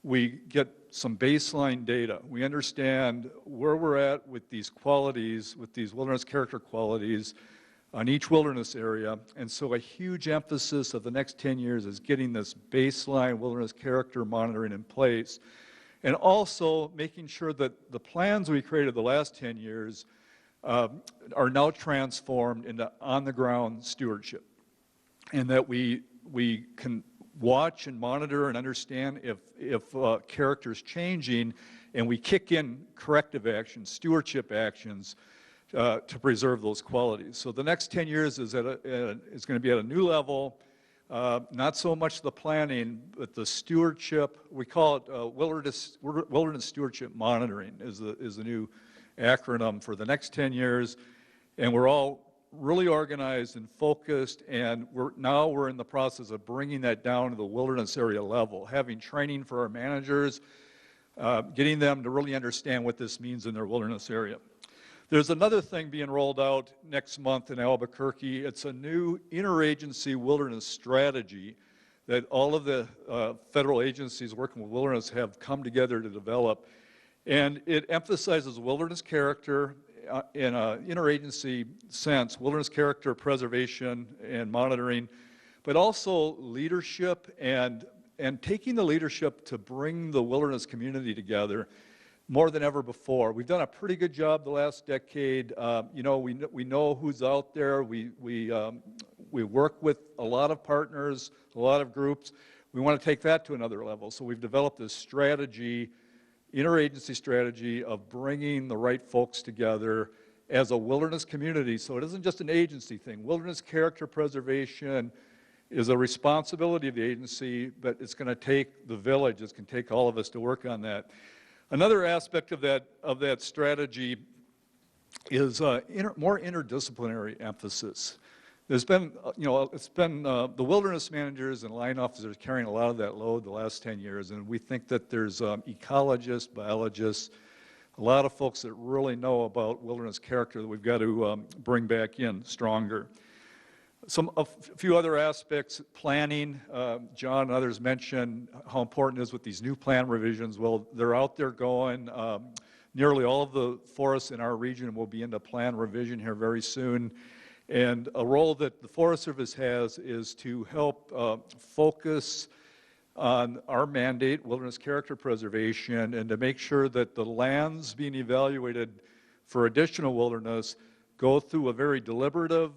we get some baseline data. We understand where we're at with these qualities, with these wilderness character qualities on each wilderness area. And so a huge emphasis of the next 10 years is getting this baseline wilderness character monitoring in place. And also making sure that the plans we created the last 10 years are now transformed into on-the-ground stewardship. And that we can watch and monitor and understand if character is changing, and we kick in corrective actions, stewardship actions, to preserve those qualities. So the next 10 years is going to be at a new level. Not so much the planning, but the stewardship. We call it wilderness stewardship monitoring is the new acronym for the next 10 years. And we're all really organized and focused, and we're in the process of bringing that down to the wilderness area level, having training for our managers, getting them to really understand what this means in their wilderness area. There's another thing being rolled out next month in Albuquerque. It's a new interagency wilderness strategy that all of the federal agencies working with wilderness have come together to develop. And it emphasizes wilderness character in an interagency sense, wilderness character preservation and monitoring, but also leadership and taking the leadership to bring the wilderness community together more than ever before. We've done a pretty good job the last decade. We know who's out there. We work with a lot of partners, a lot of groups. We want to take that to another level. So we've developed this strategy, interagency strategy of bringing the right folks together as a wilderness community. So it isn't just an agency thing. Wilderness character preservation is a responsibility of the agency, but it's going to take the village. It's going to take all of us to work on that. Another aspect of that strategy is more interdisciplinary emphasis. There's been, the wilderness managers and line officers carrying a lot of that load the last 10 years, and we think that there's ecologists, biologists, a lot of folks that really know about wilderness character that we've got to bring back in stronger. A few other aspects, planning. John and others mentioned how important it is with these new plan revisions. Well, they're out there going. Nearly all of the forests in our region will be into plan revision here very soon. And a role that the Forest Service has is to help focus on our mandate, wilderness character preservation, and to make sure that the lands being evaluated for additional wilderness go through a very deliberative,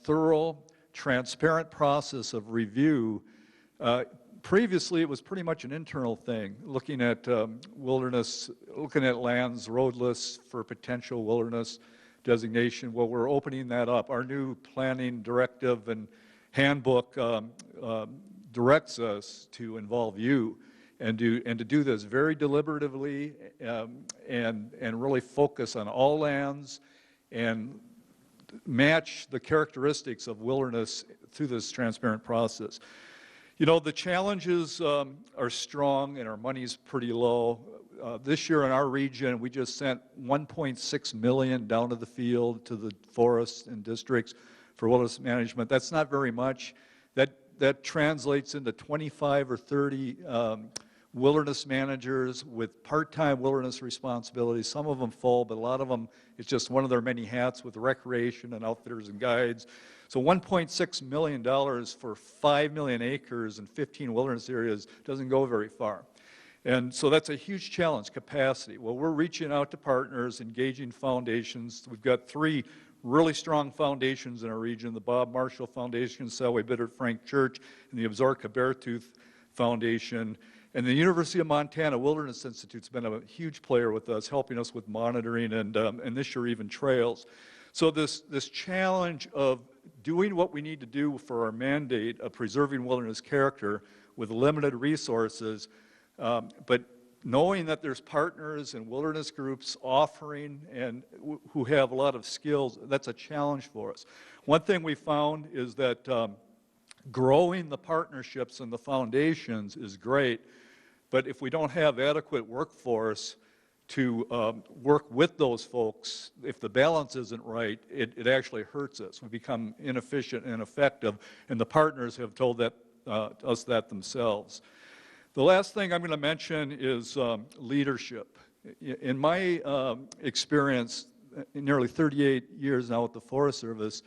thorough, transparent process of review. Previously, it was pretty much an internal thing, looking at wilderness, looking at lands roadless for potential wilderness designation. Well, we're opening that up. Our new planning directive and handbook directs us to involve you and to do this very deliberatively and really focus on all lands and match the characteristics of wilderness through this transparent process. You know, the challenges are strong and our money's pretty low. This year in our region, we just sent $1.6 million down to the field to the forests and districts for wilderness management. That's not very much. that translates into 25 or 30 wilderness managers with part-time wilderness responsibilities. Some of them full, but a lot of them, it's just one of their many hats with recreation and outfitters and guides. So $1.6 million for 5 million acres and 15 wilderness areas doesn't go very far. And so that's a huge challenge, capacity. Well, we're reaching out to partners, engaging foundations. We've got 3 really strong foundations in our region, the Bob Marshall Foundation, Selway Biddert Frank Church, and the Absaroka Beartooth Foundation. And the University of Montana Wilderness Institute's been a huge player with us, helping us with monitoring and this year even trails. So this challenge of doing what we need to do for our mandate of preserving wilderness character with limited resources, but knowing that there's partners and wilderness groups offering and who have a lot of skills, that's a challenge for us. One thing we found is that growing the partnerships and the foundations is great, but if we don't have adequate workforce to work with those folks, if the balance isn't right, it actually hurts us. We become inefficient and ineffective, and the partners have told us that themselves. The last thing I'm going to mention is leadership. In my experience, in nearly 38 years now with the Forest Service,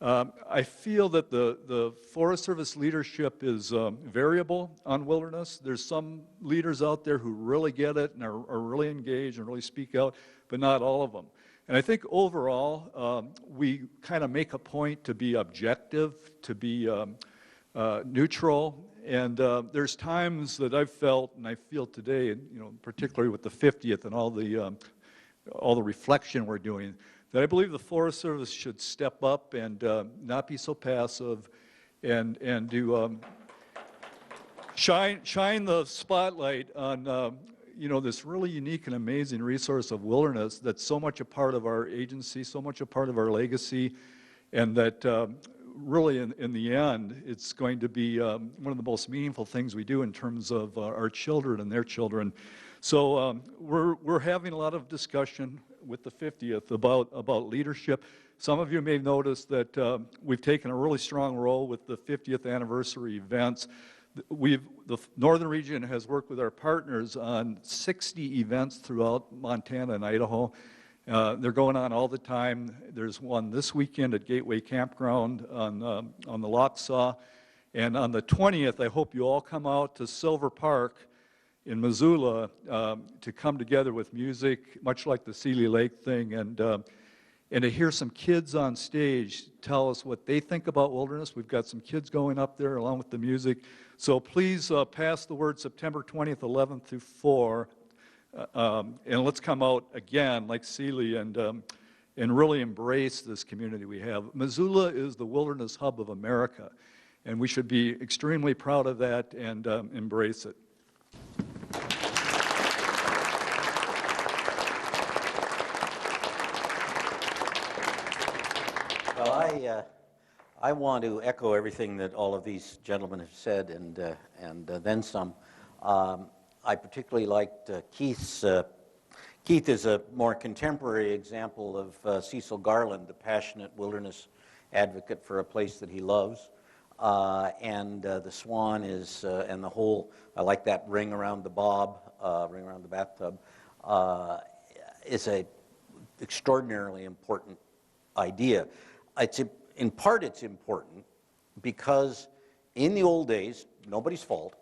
I feel that the Forest Service leadership is variable on wilderness. There's some leaders out there who really get it and are really engaged and really speak out, but not all of them. And I think overall, we kind of make a point to be objective, to be neutral. And there's times that I've felt, and I feel today, particularly with the 50th and all the reflection we're doing, that I believe the Forest Service should step up and not be so passive, and do shine the spotlight on this really unique and amazing resource of wilderness that's so much a part of our agency, so much a part of our legacy, and that really in the end it's going to be one of the most meaningful things we do in terms of our children and their children. So we're having a lot of discussion with the 50th about leadership. Some of you may notice that we've taken a really strong role with the 50th anniversary events. The Northern Region has worked with our partners on 60 events throughout Montana and Idaho. They're going on all the time. There's one this weekend at Gateway Campground on the Lopsaw. And on the 20th, I hope you all come out to Silver Park in Missoula to come together with music, much like the Seeley Lake thing, and to hear some kids on stage tell us what they think about wilderness. We've got some kids going up there along with the music. So please pass the word September 20th, 11th through 4. And let's come out again like Seeley and really embrace this community we have. Missoula is the wilderness hub of America, and we should be extremely proud of that and embrace it. Well, I want to echo everything that all of these gentlemen have said, and then some. I particularly liked Keith's. Keith is a more contemporary example of Cecil Garland, the passionate wilderness advocate for a place that he loves. And the swan is, and the whole, I like that ring around the bob, ring around the bathtub, is a extraordinarily important idea. In part it's important because in the old days, nobody's fault,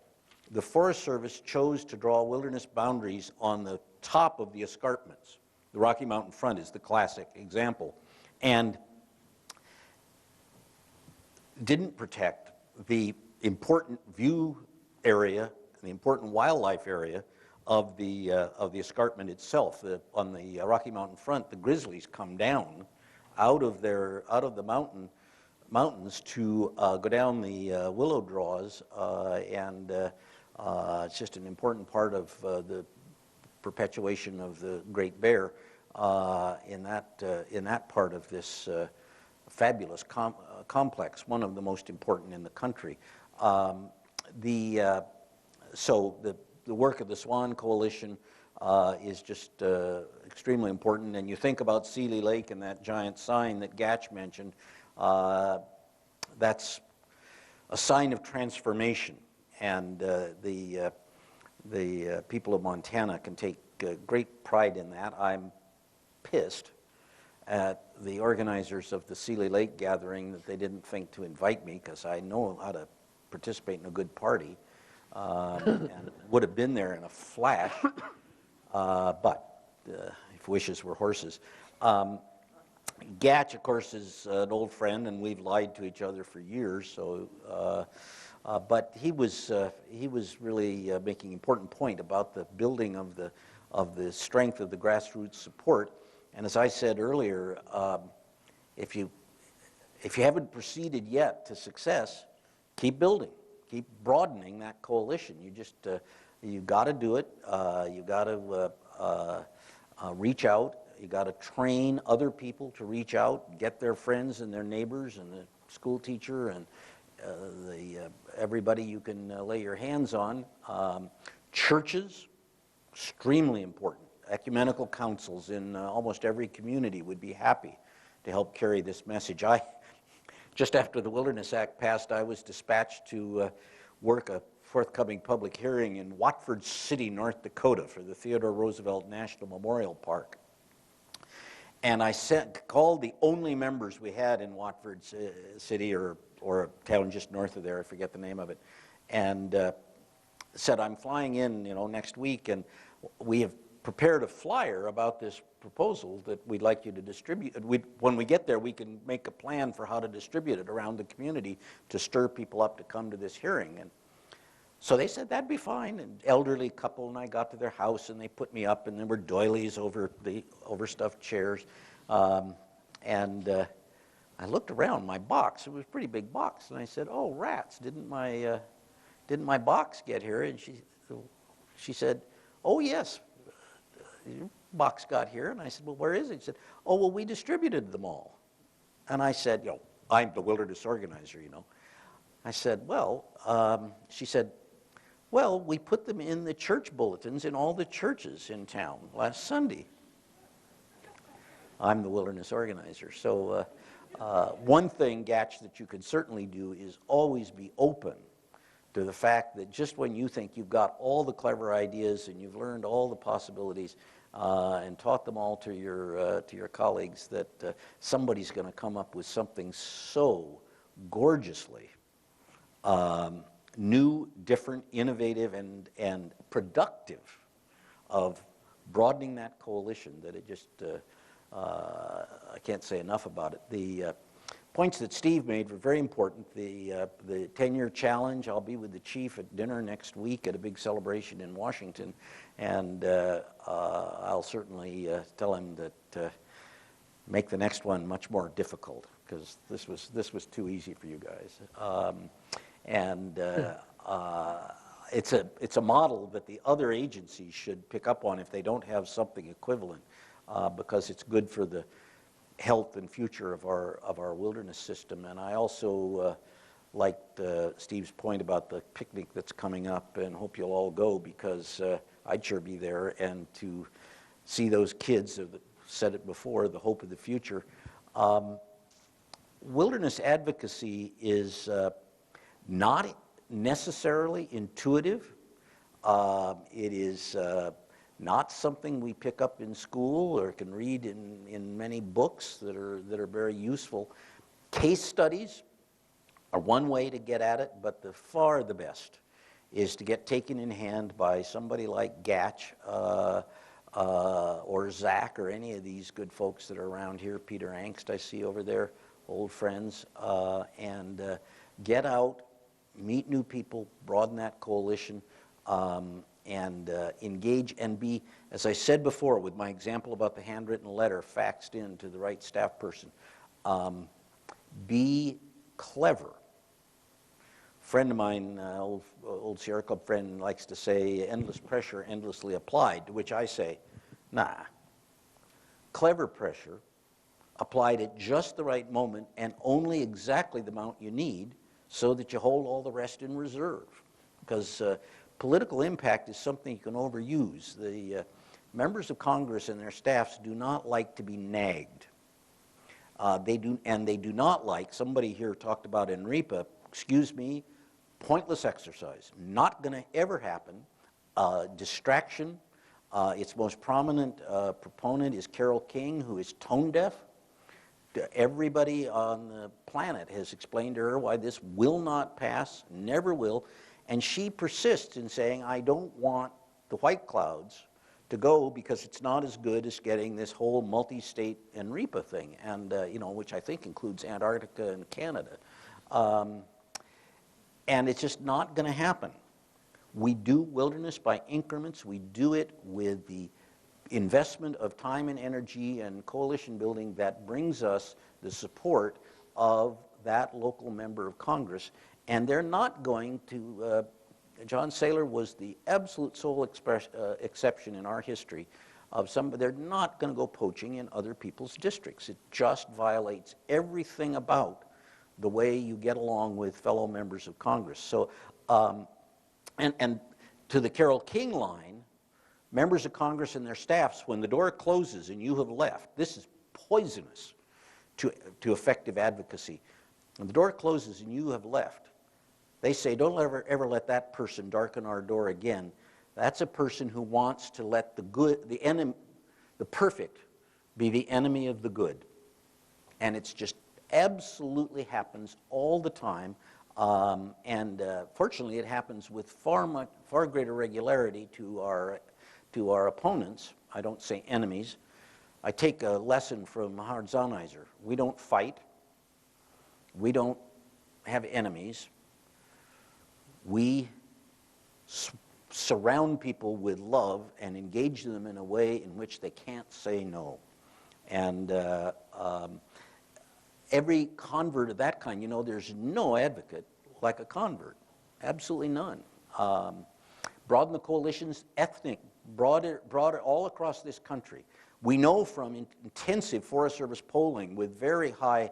the Forest Service chose to draw wilderness boundaries on the top of the escarpments. The Rocky Mountain front is the classic example, and didn't protect the important view area, the important wildlife area of the escarpment itself. On the Rocky Mountain front, the grizzlies come down out of the mountains to go down the willow draws, and it's just an important part of the perpetuation of the great bear in that part of this fabulous complex, one of the most important in the country. So the work of the Swan Coalition is just extremely important. And you think about Seeley Lake and that giant sign that Gatch mentioned, that's a sign of transformation, and the people of Montana can take great pride in that. I'm pissed at the organizers of the Seeley Lake gathering that they didn't think to invite me, because I know how to participate in a good party, and would have been there in a flash, but if wishes were horses. Gatch, of course, is an old friend, and we've lied to each other for years. So, but he was really making an important point about the building of the strength of the grassroots support. And as I said earlier, if you haven't proceeded yet to success, keep building, keep broadening that coalition. You got to do it. You got to reach out. You got to train other people to reach out, get their friends and their neighbors and the school teacher and everybody you can lay your hands on. Churches, extremely important. Ecumenical councils in almost every community would be happy to help carry this message. Just after the Wilderness Act passed, I was dispatched to work a forthcoming public hearing in Watford City, North Dakota for the Theodore Roosevelt National Memorial Park. And I called the only members we had in Watford City, or a town just north of there, I forget the name of it, and said, I'm flying in, next week, and we have prepared a flyer about this proposal that we'd like you to distribute. When we get there, we can make a plan for how to distribute it around the community to stir people up to come to this hearing. And so they said that'd be fine. An elderly couple and I got to their house, and they put me up, and there were doilies over the overstuffed chairs. And I looked around my box. It was a pretty big box, and I said, "Oh, rats! Didn't my box get here?" And she said, "Oh, yes, your box got here." And I said, "Well, where is it?" She said, "Oh, well, we distributed them all." And I said, I'm the wilderness organizer, I said, well, she said, well, we put them in the church bulletins in all the churches in town last Sunday. I'm the wilderness organizer. So one thing, Gatch, that you can certainly do is always be open to the fact that just when you think you've got all the clever ideas and you've learned all the possibilities and taught them all to your colleagues, that somebody's going to come up with something so gorgeously new, different, innovative, and productive of broadening that coalition that it just, I can't say enough about it. The points that Steve made were very important. The 10-year challenge, I'll be with the chief at dinner next week at a big celebration in Washington, and I'll certainly tell him that make the next one much more difficult, because this was too easy for you guys. It's a model that the other agencies should pick up on if they don't have something equivalent, because it's good for the health and future of our wilderness system. And I also liked Steve's point about the picnic that's coming up, and hope you'll all go, because I'd sure be there, and to see those kids, I've said it before, the hope of the future. Wilderness advocacy is not necessarily intuitive. It is not something we pick up in school or can read in many books that are very useful. Case studies are one way to get at it, but the best is to get taken in hand by somebody like Gatch or Zach or any of these good folks that are around here. Peter Angst I see over there, old friends, and get out, meet new people, broaden that coalition, and engage and be, as I said before with my example about the handwritten letter faxed in to the right staff person, be clever. A friend of mine, old Sierra Club friend, likes to say, endless pressure, endlessly applied, to which I say, nah. Clever pressure, applied at just the right moment and only exactly the amount you need, so that you hold all the rest in reserve. Because political impact is something you can overuse. The members of Congress and their staffs do not like to be nagged. They do not like, somebody here talked about NREPA, excuse me, pointless exercise. Not going to ever happen. Distraction. Its most prominent proponent is Carole King, who is tone deaf. Everybody on the planet has explained to her why this will not pass, never will, and she persists in saying, I don't want the white clouds to go because it's not as good as getting this whole multi-state NREPA thing, and which I think includes Antarctica and Canada. And it's just not going to happen. We do wilderness by increments. We do it with the investment of time and energy and coalition building that brings us the support of that local member of Congress. And they're not going to, John Saylor was the absolute sole exception in our history of they're not going to go poaching in other people's districts. It just violates everything about the way you get along with fellow members of Congress. So, and to the Carole King line, members of Congress and their staffs, when the door closes and you have left, this is poisonous to effective advocacy. When the door closes and you have left, they say, don't ever let that person darken our door again. That's a person who wants to let the good, the perfect, be the enemy of the good. And it's just absolutely happens all the time. Fortunately, it happens with far greater regularity to our opponents. I don't say enemies. I take a lesson from Howard Zahniser. We don't fight. We don't have enemies. We surround people with love and engage them in a way in which they can't say no. And every convert of that kind, there's no advocate like a convert, absolutely none. Broaden the coalitions, ethnic, broader all across this country. We know from intensive Forest Service polling with very high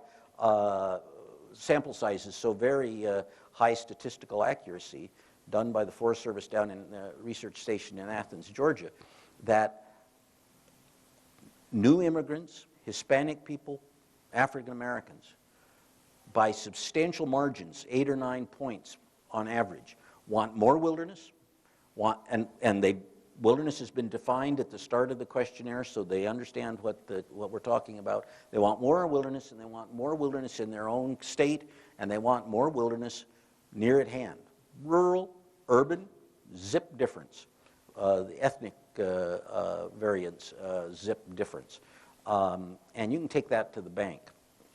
sample sizes, so very high statistical accuracy, done by the Forest Service down in the research station in Athens, Georgia, that new immigrants, Hispanic people, African Americans, by substantial margins, 8 or 9 points on average, want more wilderness, wilderness has been defined at the start of the questionnaire, so they understand what we're talking about. They want more wilderness, and they want more wilderness in their own state, and they want more wilderness near at hand. Rural, urban, zip difference. The ethnic variance, zip difference. And you can take that to the bank.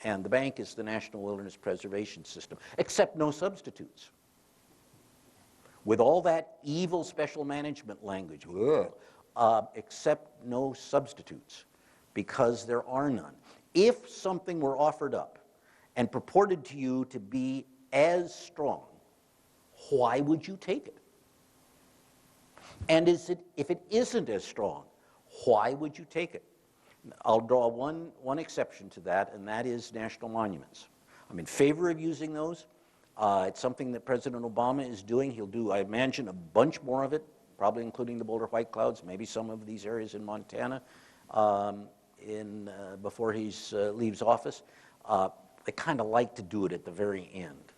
And the bank is the National Wilderness Preservation System, except no substitutes. With all that evil special management language, except no substitutes, because there are none. If something were offered up and purported to you to be as strong, why would you take it? And if it isn't as strong, why would you take it? I'll draw one exception to that, and that is national monuments. I'm in favor of using those. It's something that President Obama is doing. He'll do, I imagine, a bunch more of it, probably including the Boulder White Clouds, maybe some of these areas in Montana before he leaves office. They kind of like to do it at the very end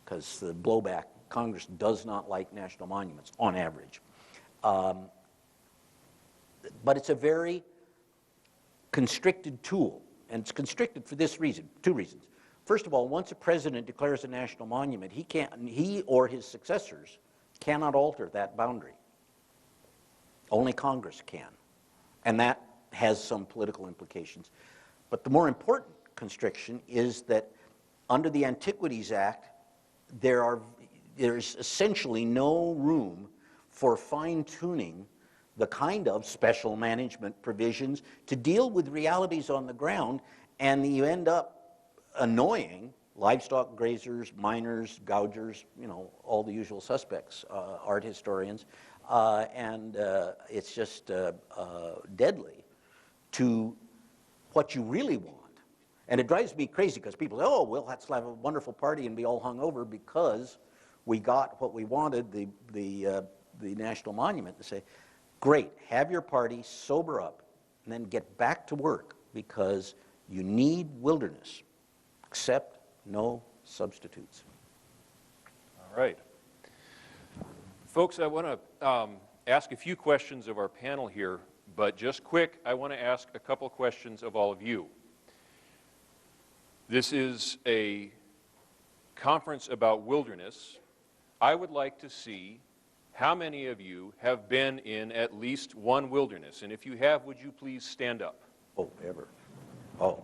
because the blowback, Congress does not like national monuments on average. But it's a very constricted tool, and it's constricted for this reason, 2 reasons. First of all, once a president declares a national monument, he or his successors cannot alter that boundary. Only Congress can. And that has some political implications. But the more important constriction is that under the Antiquities Act, there's essentially no room for fine-tuning the kind of special management provisions to deal with realities on the ground, and you end up annoying livestock grazers, miners, gougers, all the usual suspects, art historians, and it's just deadly to what you really want. And it drives me crazy because people say, oh, well, let's have a wonderful party and be all hungover because we got what we wanted, the national monument, to say, great, have your party, sober up, and then get back to work because you need wilderness. Accept no substitutes. All right. Folks, I want to ask a few questions of our panel here, but just quick, I want to ask a couple questions of all of you. This is a conference about wilderness. I would like to see how many of you have been in at least one wilderness, and if you have, would you please stand up? Oh, ever. Oh.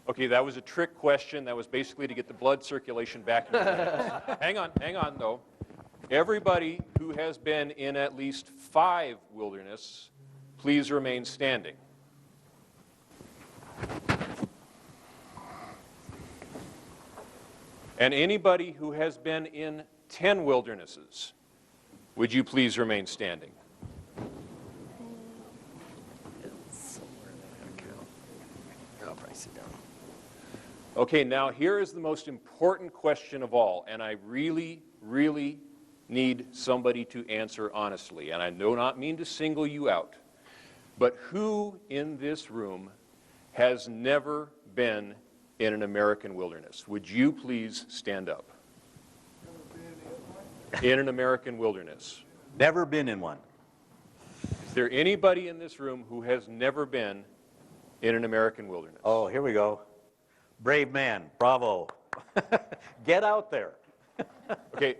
Okay, that was a trick question. That was basically to get the blood circulation back in the veins. Hang on, though. Everybody who has been in at least 5 wilderness, please remain standing. And anybody who has been in 10 wildernesses, would you please remain standing? Okay, now here is the most important question of all, and I really, really need somebody to answer honestly, and I do not mean to single you out, but who in this room has never been in an American wilderness? Would you please stand up? In an American wilderness. Never been in one. Is there anybody in this room who has never been in an American wilderness? Oh, here we go. Brave man, bravo. Get out there. Okay,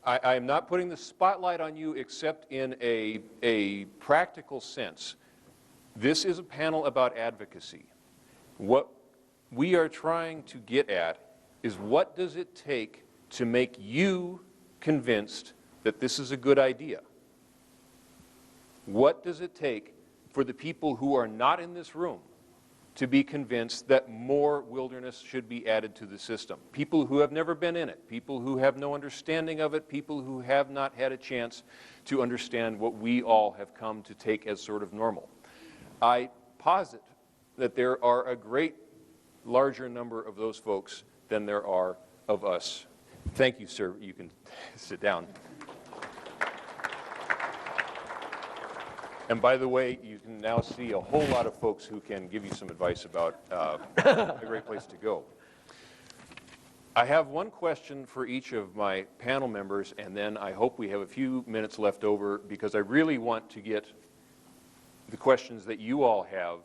I am not putting the spotlight on you except in a practical sense. This is a panel about advocacy. What we are trying to get at is, what does it take to make you convinced that this is a good idea? What does it take for the people who are not in this room to be convinced that more wilderness should be added to the system? People who have never been in it, people who have no understanding of it, people who have not had a chance to understand what we all have come to take as sort of normal. I posit that there are a great larger number of those folks than there are of us. Thank you, sir. You can sit down. And by the way, you can now see a whole lot of folks who can give you some advice about a great place to go. I have one question for each of my panel members, and then I hope we have a few minutes left over, because I really want to get the questions that you all have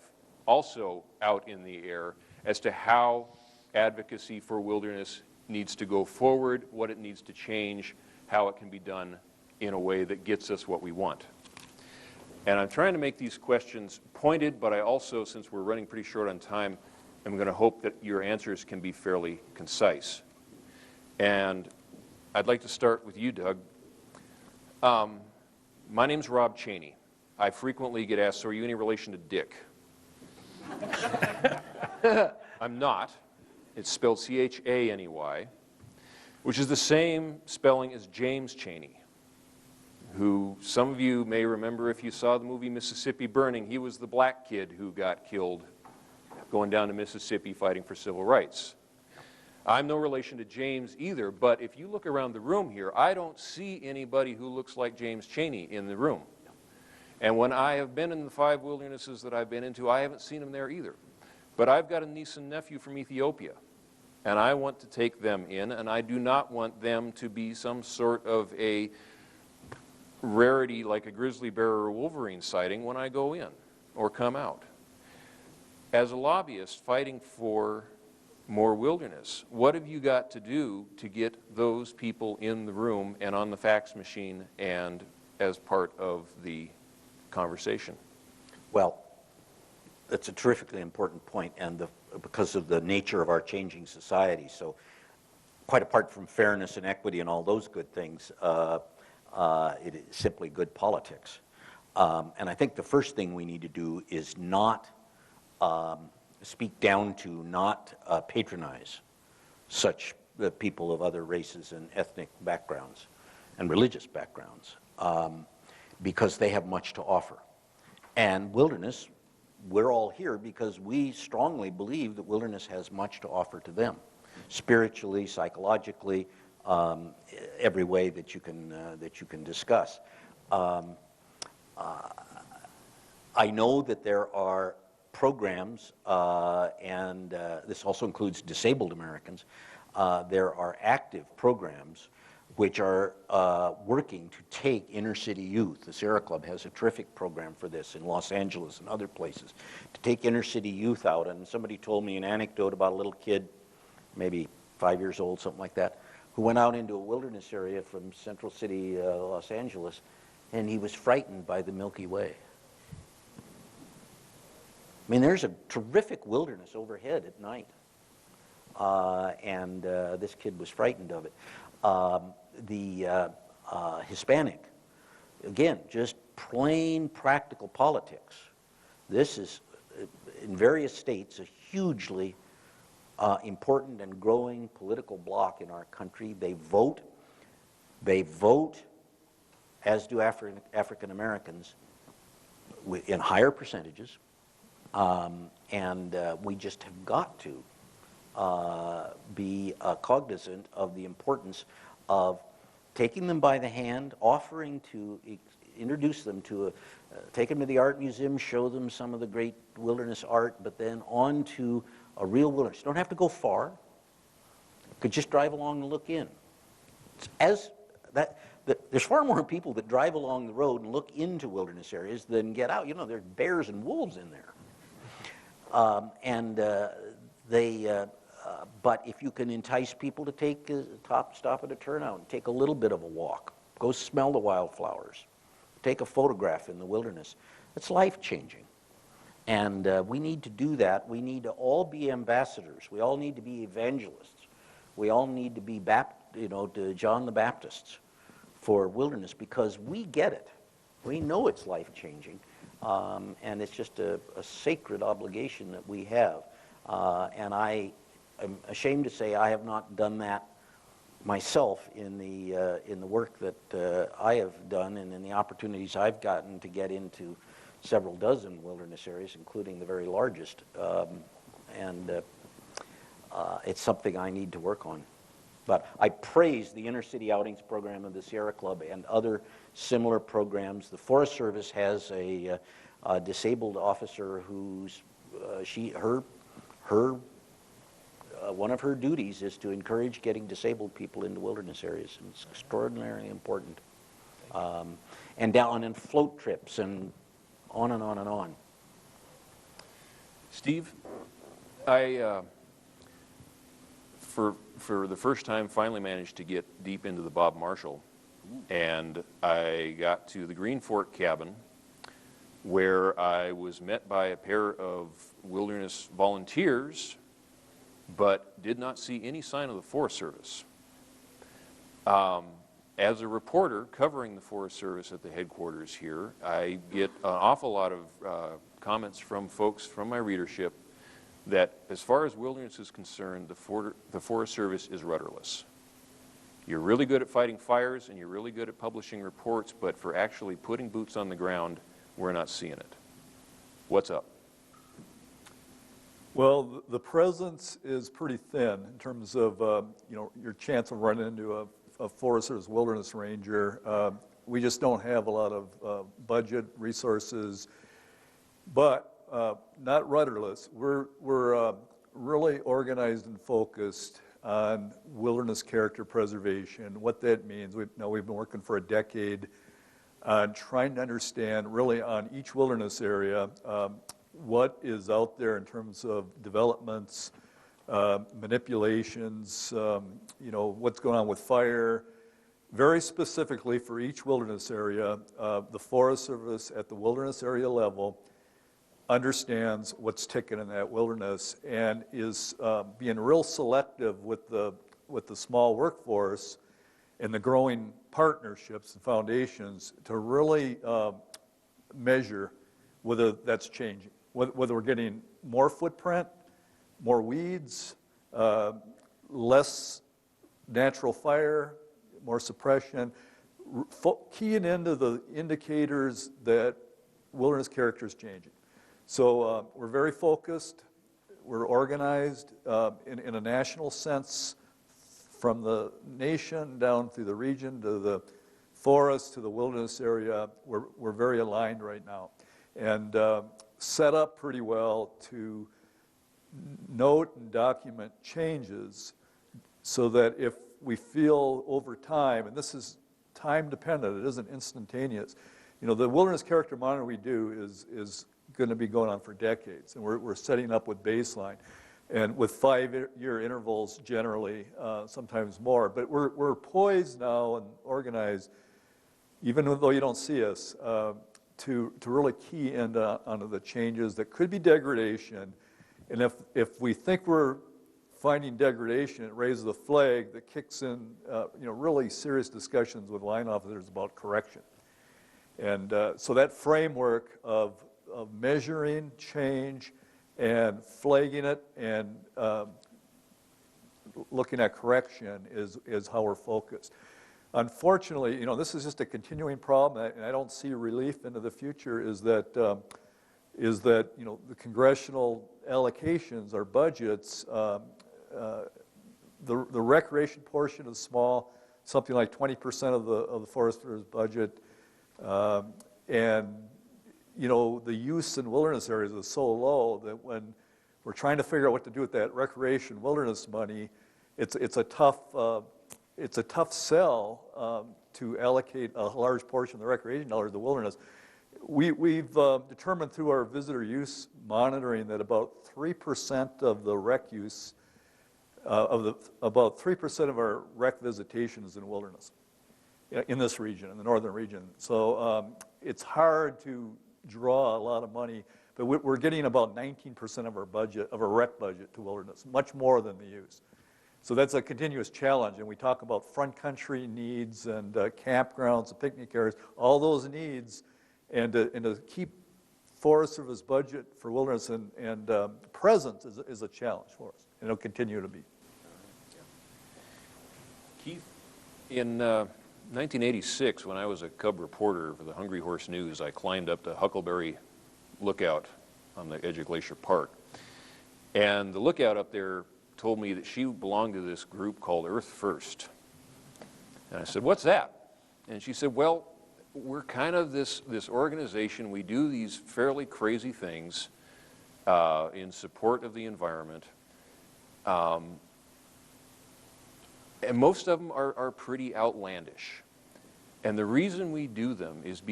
also out in the air as to how advocacy for wilderness needs to go forward, what it needs to change, how it can be done in a way that gets us what we want. And I'm trying to make these questions pointed, but I also, since we're running pretty short on time, am going to hope that your answers can be fairly concise. And I'd like to start with you, Doug. My name's Rob Cheney. I frequently get asked, so are you any relation to Dick? I'm not. It's spelled C-H-A-N-E-Y, which is the same spelling as James Cheney, who some of you may remember if you saw the movie Mississippi Burning. He was the black kid who got killed going down to Mississippi fighting for civil rights. I'm no relation to James either, but if you look around the room here, I don't see anybody who looks like James Cheney in the room. And when I have been in the 5 wildernesses that I've been into, I haven't seen him there either. But I've got a niece and nephew from Ethiopia, and I want to take them in, and I do not want them to be some sort of a rarity like a grizzly bear or a wolverine sighting when I go in or come out. As a lobbyist fighting for more wilderness, what have you got to do to get those people in the room and on the fax machine and as part of the conversation? Well, that's a terrifically important point, and because of the nature of our changing society. So quite apart from fairness and equity and all those good things, it is simply good politics. And I think the first thing we need to do is not speak down to, not patronize such people of other races and ethnic backgrounds and religious backgrounds, because they have much to offer. And wilderness, we're all here because we strongly believe that wilderness has much to offer to them, spiritually, psychologically, every way that you can discuss. I know that there are programs, and this also includes disabled Americans. There are active programs which are working to take inner city youth. The Sierra Club has a terrific program for this in Los Angeles and other places, to take inner city youth out. And somebody told me an anecdote about a little kid, maybe 5 years old, something like that, who went out into a wilderness area from Central City, Los Angeles, and he was frightened by the Milky Way. I mean, there's a terrific wilderness overhead at night, and this kid was frightened of it. The Hispanic, again, just plain practical politics. This is, in various states, a hugely important and growing political bloc in our country. They vote, as do African Americans, in higher percentages, and we just have got to be cognizant of the importance of taking them by the hand, offering to introduce them to take them to the art museum, show them some of the great wilderness art, but then on to a real wilderness. You don't have to go far. You could just drive along and look in. There's far more people that drive along the road and look into wilderness areas than get out. You know, there's bears and wolves in there. But if you can entice people to take a stop at a turnout and take a little bit of a walk, go smell the wildflowers, take a photograph in the wilderness, it's life-changing. And we need to do that. We need to all be ambassadors. We all need to be evangelists. We all need to be to John the Baptists for wilderness, because we get it. We know it's life-changing. And it's just a sacred obligation that we have. And I am ashamed to say I have not done that myself in the work that I have done and in the opportunities I've gotten to get into several dozen wilderness areas, including the very largest. It's something I need to work on. But I praise the Inner City Outings program of the Sierra Club and other similar programs. The Forest Service has a disabled officer who's one of her duties is to encourage getting disabled people into wilderness areas, and it's extraordinarily important. And down in float trips and on and on and on. Steve, I, for the first time, finally managed to get deep into the Bob Marshall, and I got to the Green Fork cabin, where I was met by a pair of wilderness volunteers, but did not see any sign of the Forest Service. As a reporter covering the Forest Service at the headquarters here, I get an awful lot of comments from folks from my readership that as far as wilderness is concerned, the Forest Service is rudderless. You're really good at fighting fires and you're really good at publishing reports, but for actually putting boots on the ground, we're not seeing it. What's up? Well, the presence is pretty thin in terms of your chance of running into a Forest Service wilderness ranger. We just don't have a lot of budget resources, but not rudderless. We're really organized and focused on wilderness character preservation. What that means, we've been working for a decade on trying to understand really on each wilderness area what is out there in terms of developments, manipulations, what's going on with fire. Very specifically for each wilderness area, the Forest Service at the wilderness area level understands what's ticking in that wilderness and is being real selective with the small workforce and the growing partnerships and foundations to really measure whether that's changing, whether we're getting more footprint, more weeds, less natural fire, more suppression, keying into the indicators that wilderness character is changing. So we're very focused, we're organized in a national sense, from the nation down through the region to the forest to the wilderness area. We're very aligned right now. And set up pretty well to note and document changes so that if we feel over time, and this is time dependent, it isn't instantaneous. You know, the wilderness character monitor we do is going to be going on for decades, and we're setting up with baseline, and with 5-year intervals generally, sometimes more. But we're poised now and organized, even though you don't see us, to really key in onto the changes that could be degradation. And if we think we're finding degradation, it raises a flag that kicks in, you know, really serious discussions with line officers about correction. And so that framework of measuring change and flagging it and looking at correction is how we're focused. Unfortunately, you know, this is just a continuing problem, and I don't see relief into the future, is that, you know, the congressional allocations, our budgets, the recreation portion is small, something like 20% of the Forest Service budget, and you know, the use in wilderness areas is so low that when we're trying to figure out what to do with that recreation wilderness money, it's a tough sell to allocate a large portion of the recreation dollars to the wilderness. We've determined through our visitor use monitoring that about 3% of the rec use, about 3% of our rec visitation is in wilderness in this region, in the northern region. So it's hard to draw a lot of money, but we're getting about 19% of our budget, of our rec budget, to wilderness, much more than the use. So that's a continuous challenge, and we talk about front country needs and campgrounds and picnic areas, all those needs, and to keep Forest Service budget for wilderness and present is a challenge for us, and it'll continue to be. Keith, in 1986, when I was a cub reporter for the Hungry Horse News, I climbed up to Huckleberry Lookout on the edge of Glacier Park. And the lookout up there told me that she belonged to this group called Earth First. And I said, "What's that?" And she said, "Well, we're kind of this organization. We do these fairly crazy things in support of the environment. And most of them are pretty outlandish. And the reason we do them is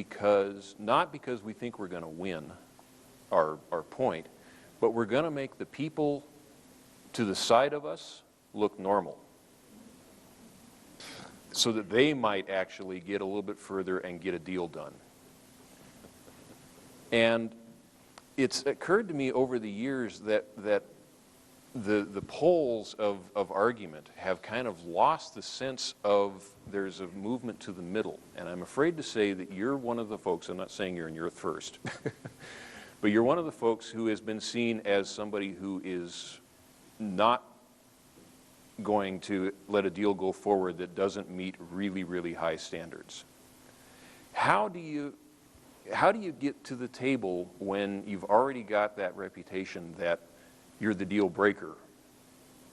not because we think we're going to win our point, but we're going to make the people to the side of us look normal, so that they might actually get a little bit further and get a deal done." And it's occurred to me over the years that the poles of argument have kind of lost the sense of there's a movement to the middle. And I'm afraid to say that you're one of the folks, I'm not saying you're in Earth First, but you're one of the folks who has been seen as somebody who is not going to let a deal go forward that doesn't meet really, really high standards. How do you get to the table when you've already got that reputation that you're the deal breaker?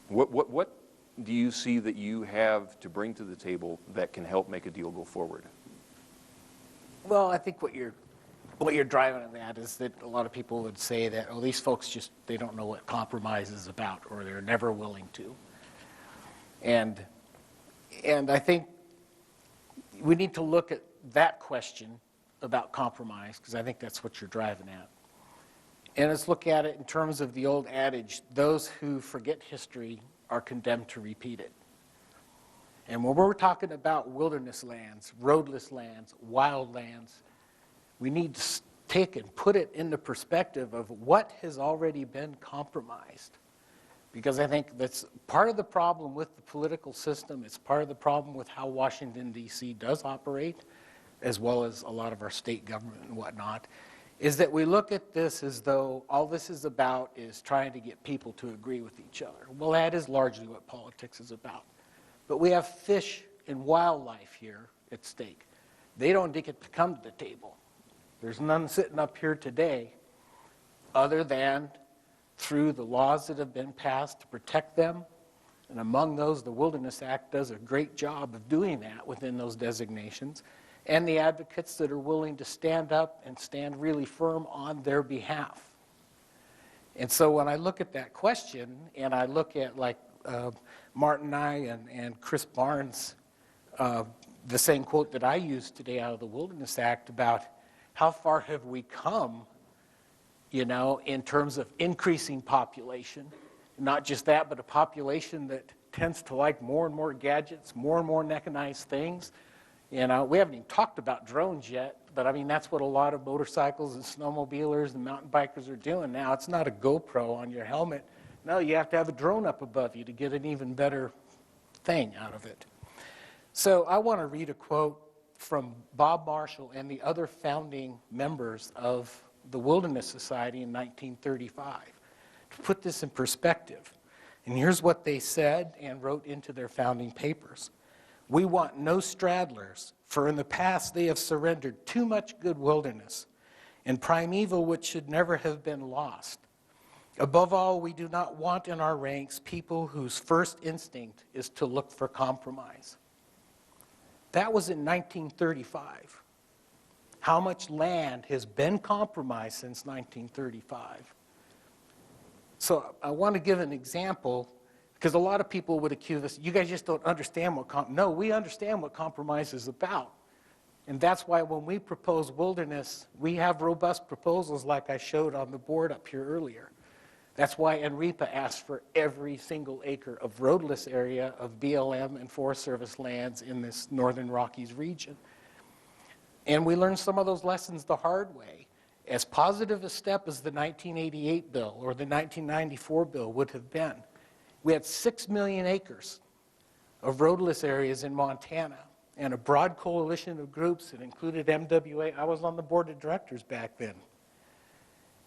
What do you see that you have to bring to the table that can help make a deal go forward? Well, I think what you're driving at that is that a lot of people would say that, oh, these folks they don't know what compromise is about, or they're never willing to. And I think we need to look at that question about compromise, because I think that's what you're driving at. And let's look at it in terms of the old adage, those who forget history are condemned to repeat it. And when we're talking about wilderness lands, roadless lands, wild lands, we need to take and put it in the perspective of what has already been compromised. Because I think that's part of the problem with the political system. It's part of the problem with how Washington, D.C. does operate, as well as a lot of our state government and whatnot, is that we look at this as though all this is about is trying to get people to agree with each other. Well, that is largely what politics is about. But we have fish and wildlife here at stake. They don't get to come to the table. There's none sitting up here today other than through the laws that have been passed to protect them. And among those, the Wilderness Act does a great job of doing that within those designations. and the advocates that are willing to stand up and stand really firm on their behalf. And so when I look at that question, and I look at like Martin Nye and Chris Barnes, the same quote that I used today out of the Wilderness Act about how far have we come, you know, in terms of increasing population. Not just that, but a population that tends to like more and more gadgets, more and more mechanized things. You know, we haven't even talked about drones yet, but I mean, that's what a lot of motorcycles and snowmobilers and mountain bikers are doing now. It's not a GoPro on your helmet. No, you have to have a drone up above you to get an even better thing out of it. So I want to read a quote from Bob Marshall and the other founding members of the Wilderness Society in 1935 to put this in perspective. And here's what they said and wrote into their founding papers. We want no straddlers, for in the past they have surrendered too much good wilderness and primeval which should never have been lost. Above all, we do not want in our ranks people whose first instinct is to look for compromise. That was in 1935. How much land has been compromised since 1935? So I want to give an example, because a lot of people would accuse us, you guys just don't understand what no, we understand what compromise is about. And that's why when we propose wilderness, we have robust proposals like I showed on the board up here earlier. That's why NREPA asked for every single acre of roadless area of BLM and Forest Service lands in this Northern Rockies region. And we learned some of those lessons the hard way. As positive a step as the 1988 bill or the 1994 bill would have been, we had 6 million acres of roadless areas in Montana and a broad coalition of groups that included MWA. I was on the board of directors back then.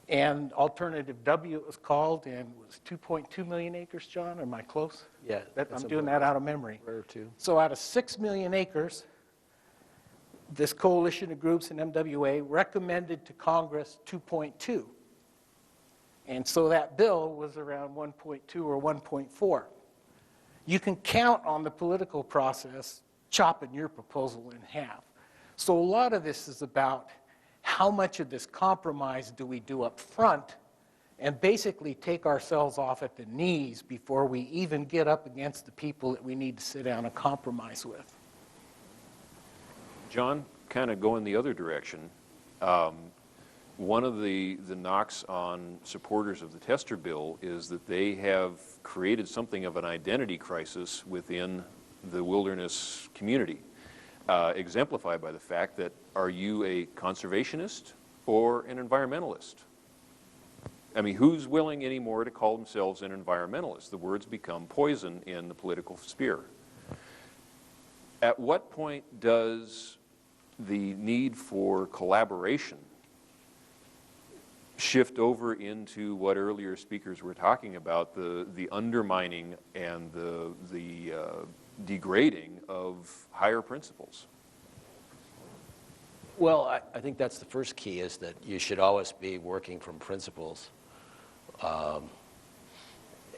And Alternative W, it was called, and it was 2.2 million acres, John. Am I close? Yeah. I'm doing that out of memory. Or two. So out of 6 million acres, this coalition of groups in MWA recommended to Congress 2.2. And so that bill was around 1.2 or 1.4. You can count on the political process chopping your proposal in half. So a lot of this is about how much of this compromise do we do up front and basically take ourselves off at the knees before we even get up against the people that we need to sit down and compromise with. John, kind of going the other direction, one of the knocks on supporters of the Tester bill is that they have created something of an identity crisis within the wilderness community, exemplified by the fact that, are you a conservationist or an environmentalist? I mean, who's willing anymore to call themselves an environmentalist? The words become poison in the political sphere. At what point does the need for collaboration shift over into what earlier speakers were talking about, the undermining and the degrading of higher principles? Well, I think that's the first key, is that you should always be working from principles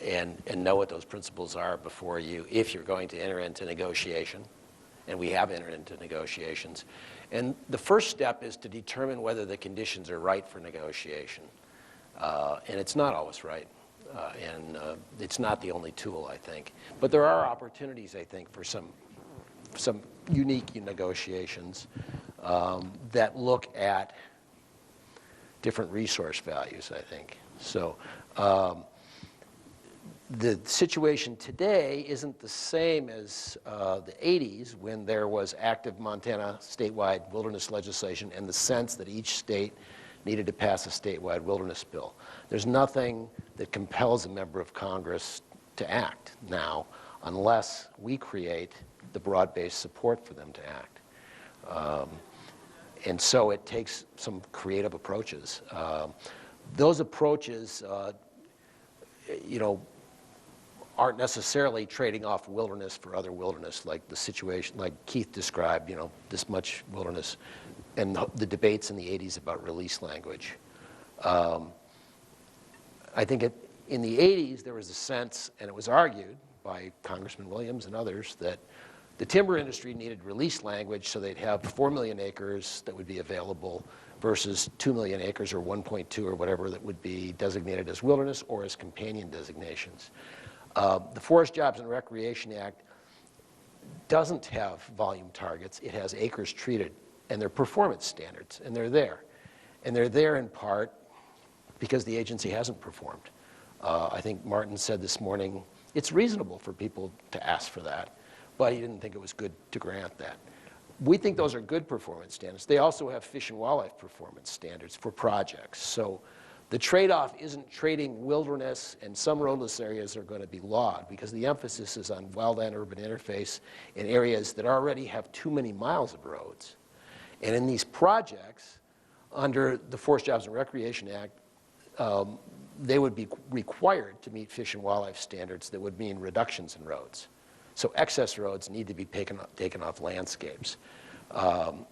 and know what those principles are before you, if you're going to enter into negotiation. And we have entered into negotiations. And the first step is to determine whether the conditions are right for negotiation. And it's not always right. And it's not the only tool, I think. But there are opportunities, I think, for some unique negotiations that look at different resource values, I think. So the situation today isn't the same as the 80s, when there was active Montana statewide wilderness legislation and the sense that each state needed to pass a statewide wilderness bill. There's nothing that compels a member of Congress to act now unless we create the broad-based support for them to act. And so it takes some creative approaches. Those approaches, aren't necessarily trading off wilderness for other wilderness, like the situation, like Keith described, this much wilderness, and the debates in the 80s about release language. I think in the 80s there was a sense, and it was argued by Congressman Williams and others, that The timber industry needed release language so they'd have 4 million acres that would be available versus 2 million acres or 1.2 or whatever that would be designated as wilderness or as companion designations. The Forest Jobs and Recreation Act doesn't have volume targets. It has acres treated, and they're performance standards, and they're there. And they're there in part because the agency hasn't performed. I think Martin said this morning, it's reasonable for people to ask for that, but he didn't think it was good to grant that. We think those are good performance standards. They also have fish and wildlife performance standards for projects. So the trade-off isn't trading wilderness, and some roadless areas are going to be logged because the emphasis is on wildland-urban interface in areas that already have too many miles of roads. And in these projects, under the Forest Jobs and Recreation Act, they would be required to meet fish and wildlife standards that would mean reductions in roads. So excess roads need to be taken off landscapes. Not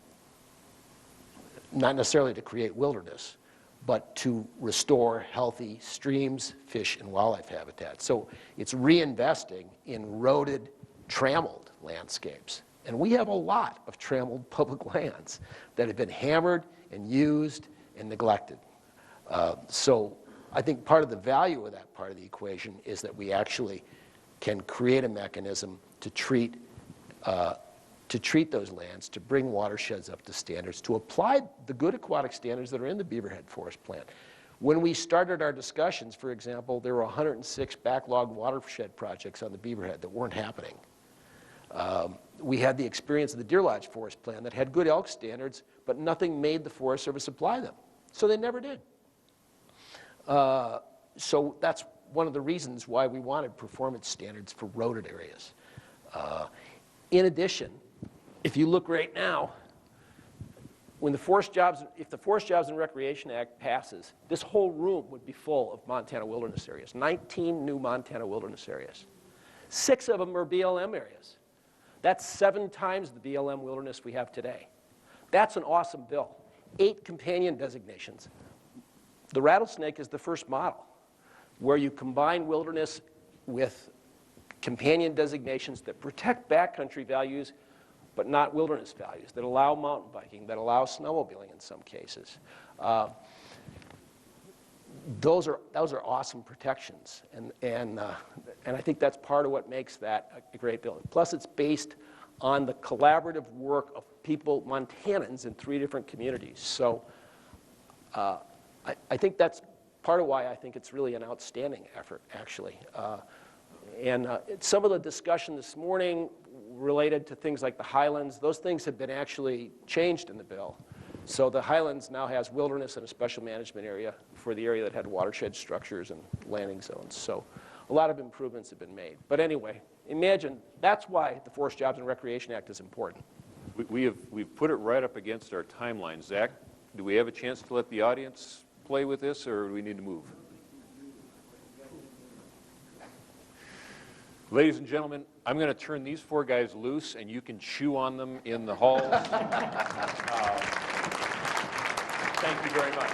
necessarily to create wilderness, but to restore healthy streams, fish, and wildlife habitat. So it's reinvesting in roaded, trammeled landscapes. And we have a lot of trammeled public lands that have been hammered and used and neglected. So I think part of the value of that part of the equation is that we actually can create a mechanism to treat those lands, to bring watersheds up to standards, to apply the good aquatic standards that are in the Beaverhead Forest Plan. When we started our discussions, for example, there were 106 backlogged watershed projects on the Beaverhead that weren't happening. We had the experience of the Deer Lodge Forest Plan that had good elk standards, but nothing made the Forest Service apply them. So they never did. So that's one of the reasons why we wanted performance standards for roaded areas. In addition, if you look right now, if the Forest Jobs and Recreation Act passes, this whole room would be full of Montana wilderness areas, 19 new Montana wilderness areas. 6 of them are BLM areas. That's 7 times the BLM wilderness we have today. That's an awesome bill. 8 companion designations. The rattlesnake is the first model, where you combine wilderness with companion designations that protect backcountry values, but not wilderness values, that allow mountain biking, that allow snowmobiling in some cases. Those are awesome protections, and I think that's part of what makes that a great bill. Plus, it's based on the collaborative work of people, Montanans, in 3 different communities. So I think that's part of why I think it's really an outstanding effort, actually. Some of the discussion this morning related to things like the Highlands, those things have been actually changed in the bill. So the Highlands now has wilderness and a special management area for the area that had watershed structures and landing zones. So a lot of improvements have been made. But anyway, imagine, that's why the Forest Jobs and Recreation Act is important. We've put it right up against our timeline. Zach, do we have a chance to let the audience play with this, or do we need to move? Ladies and gentlemen, I'm going to turn these 4 guys loose, and you can chew on them in the halls. Thank you very much.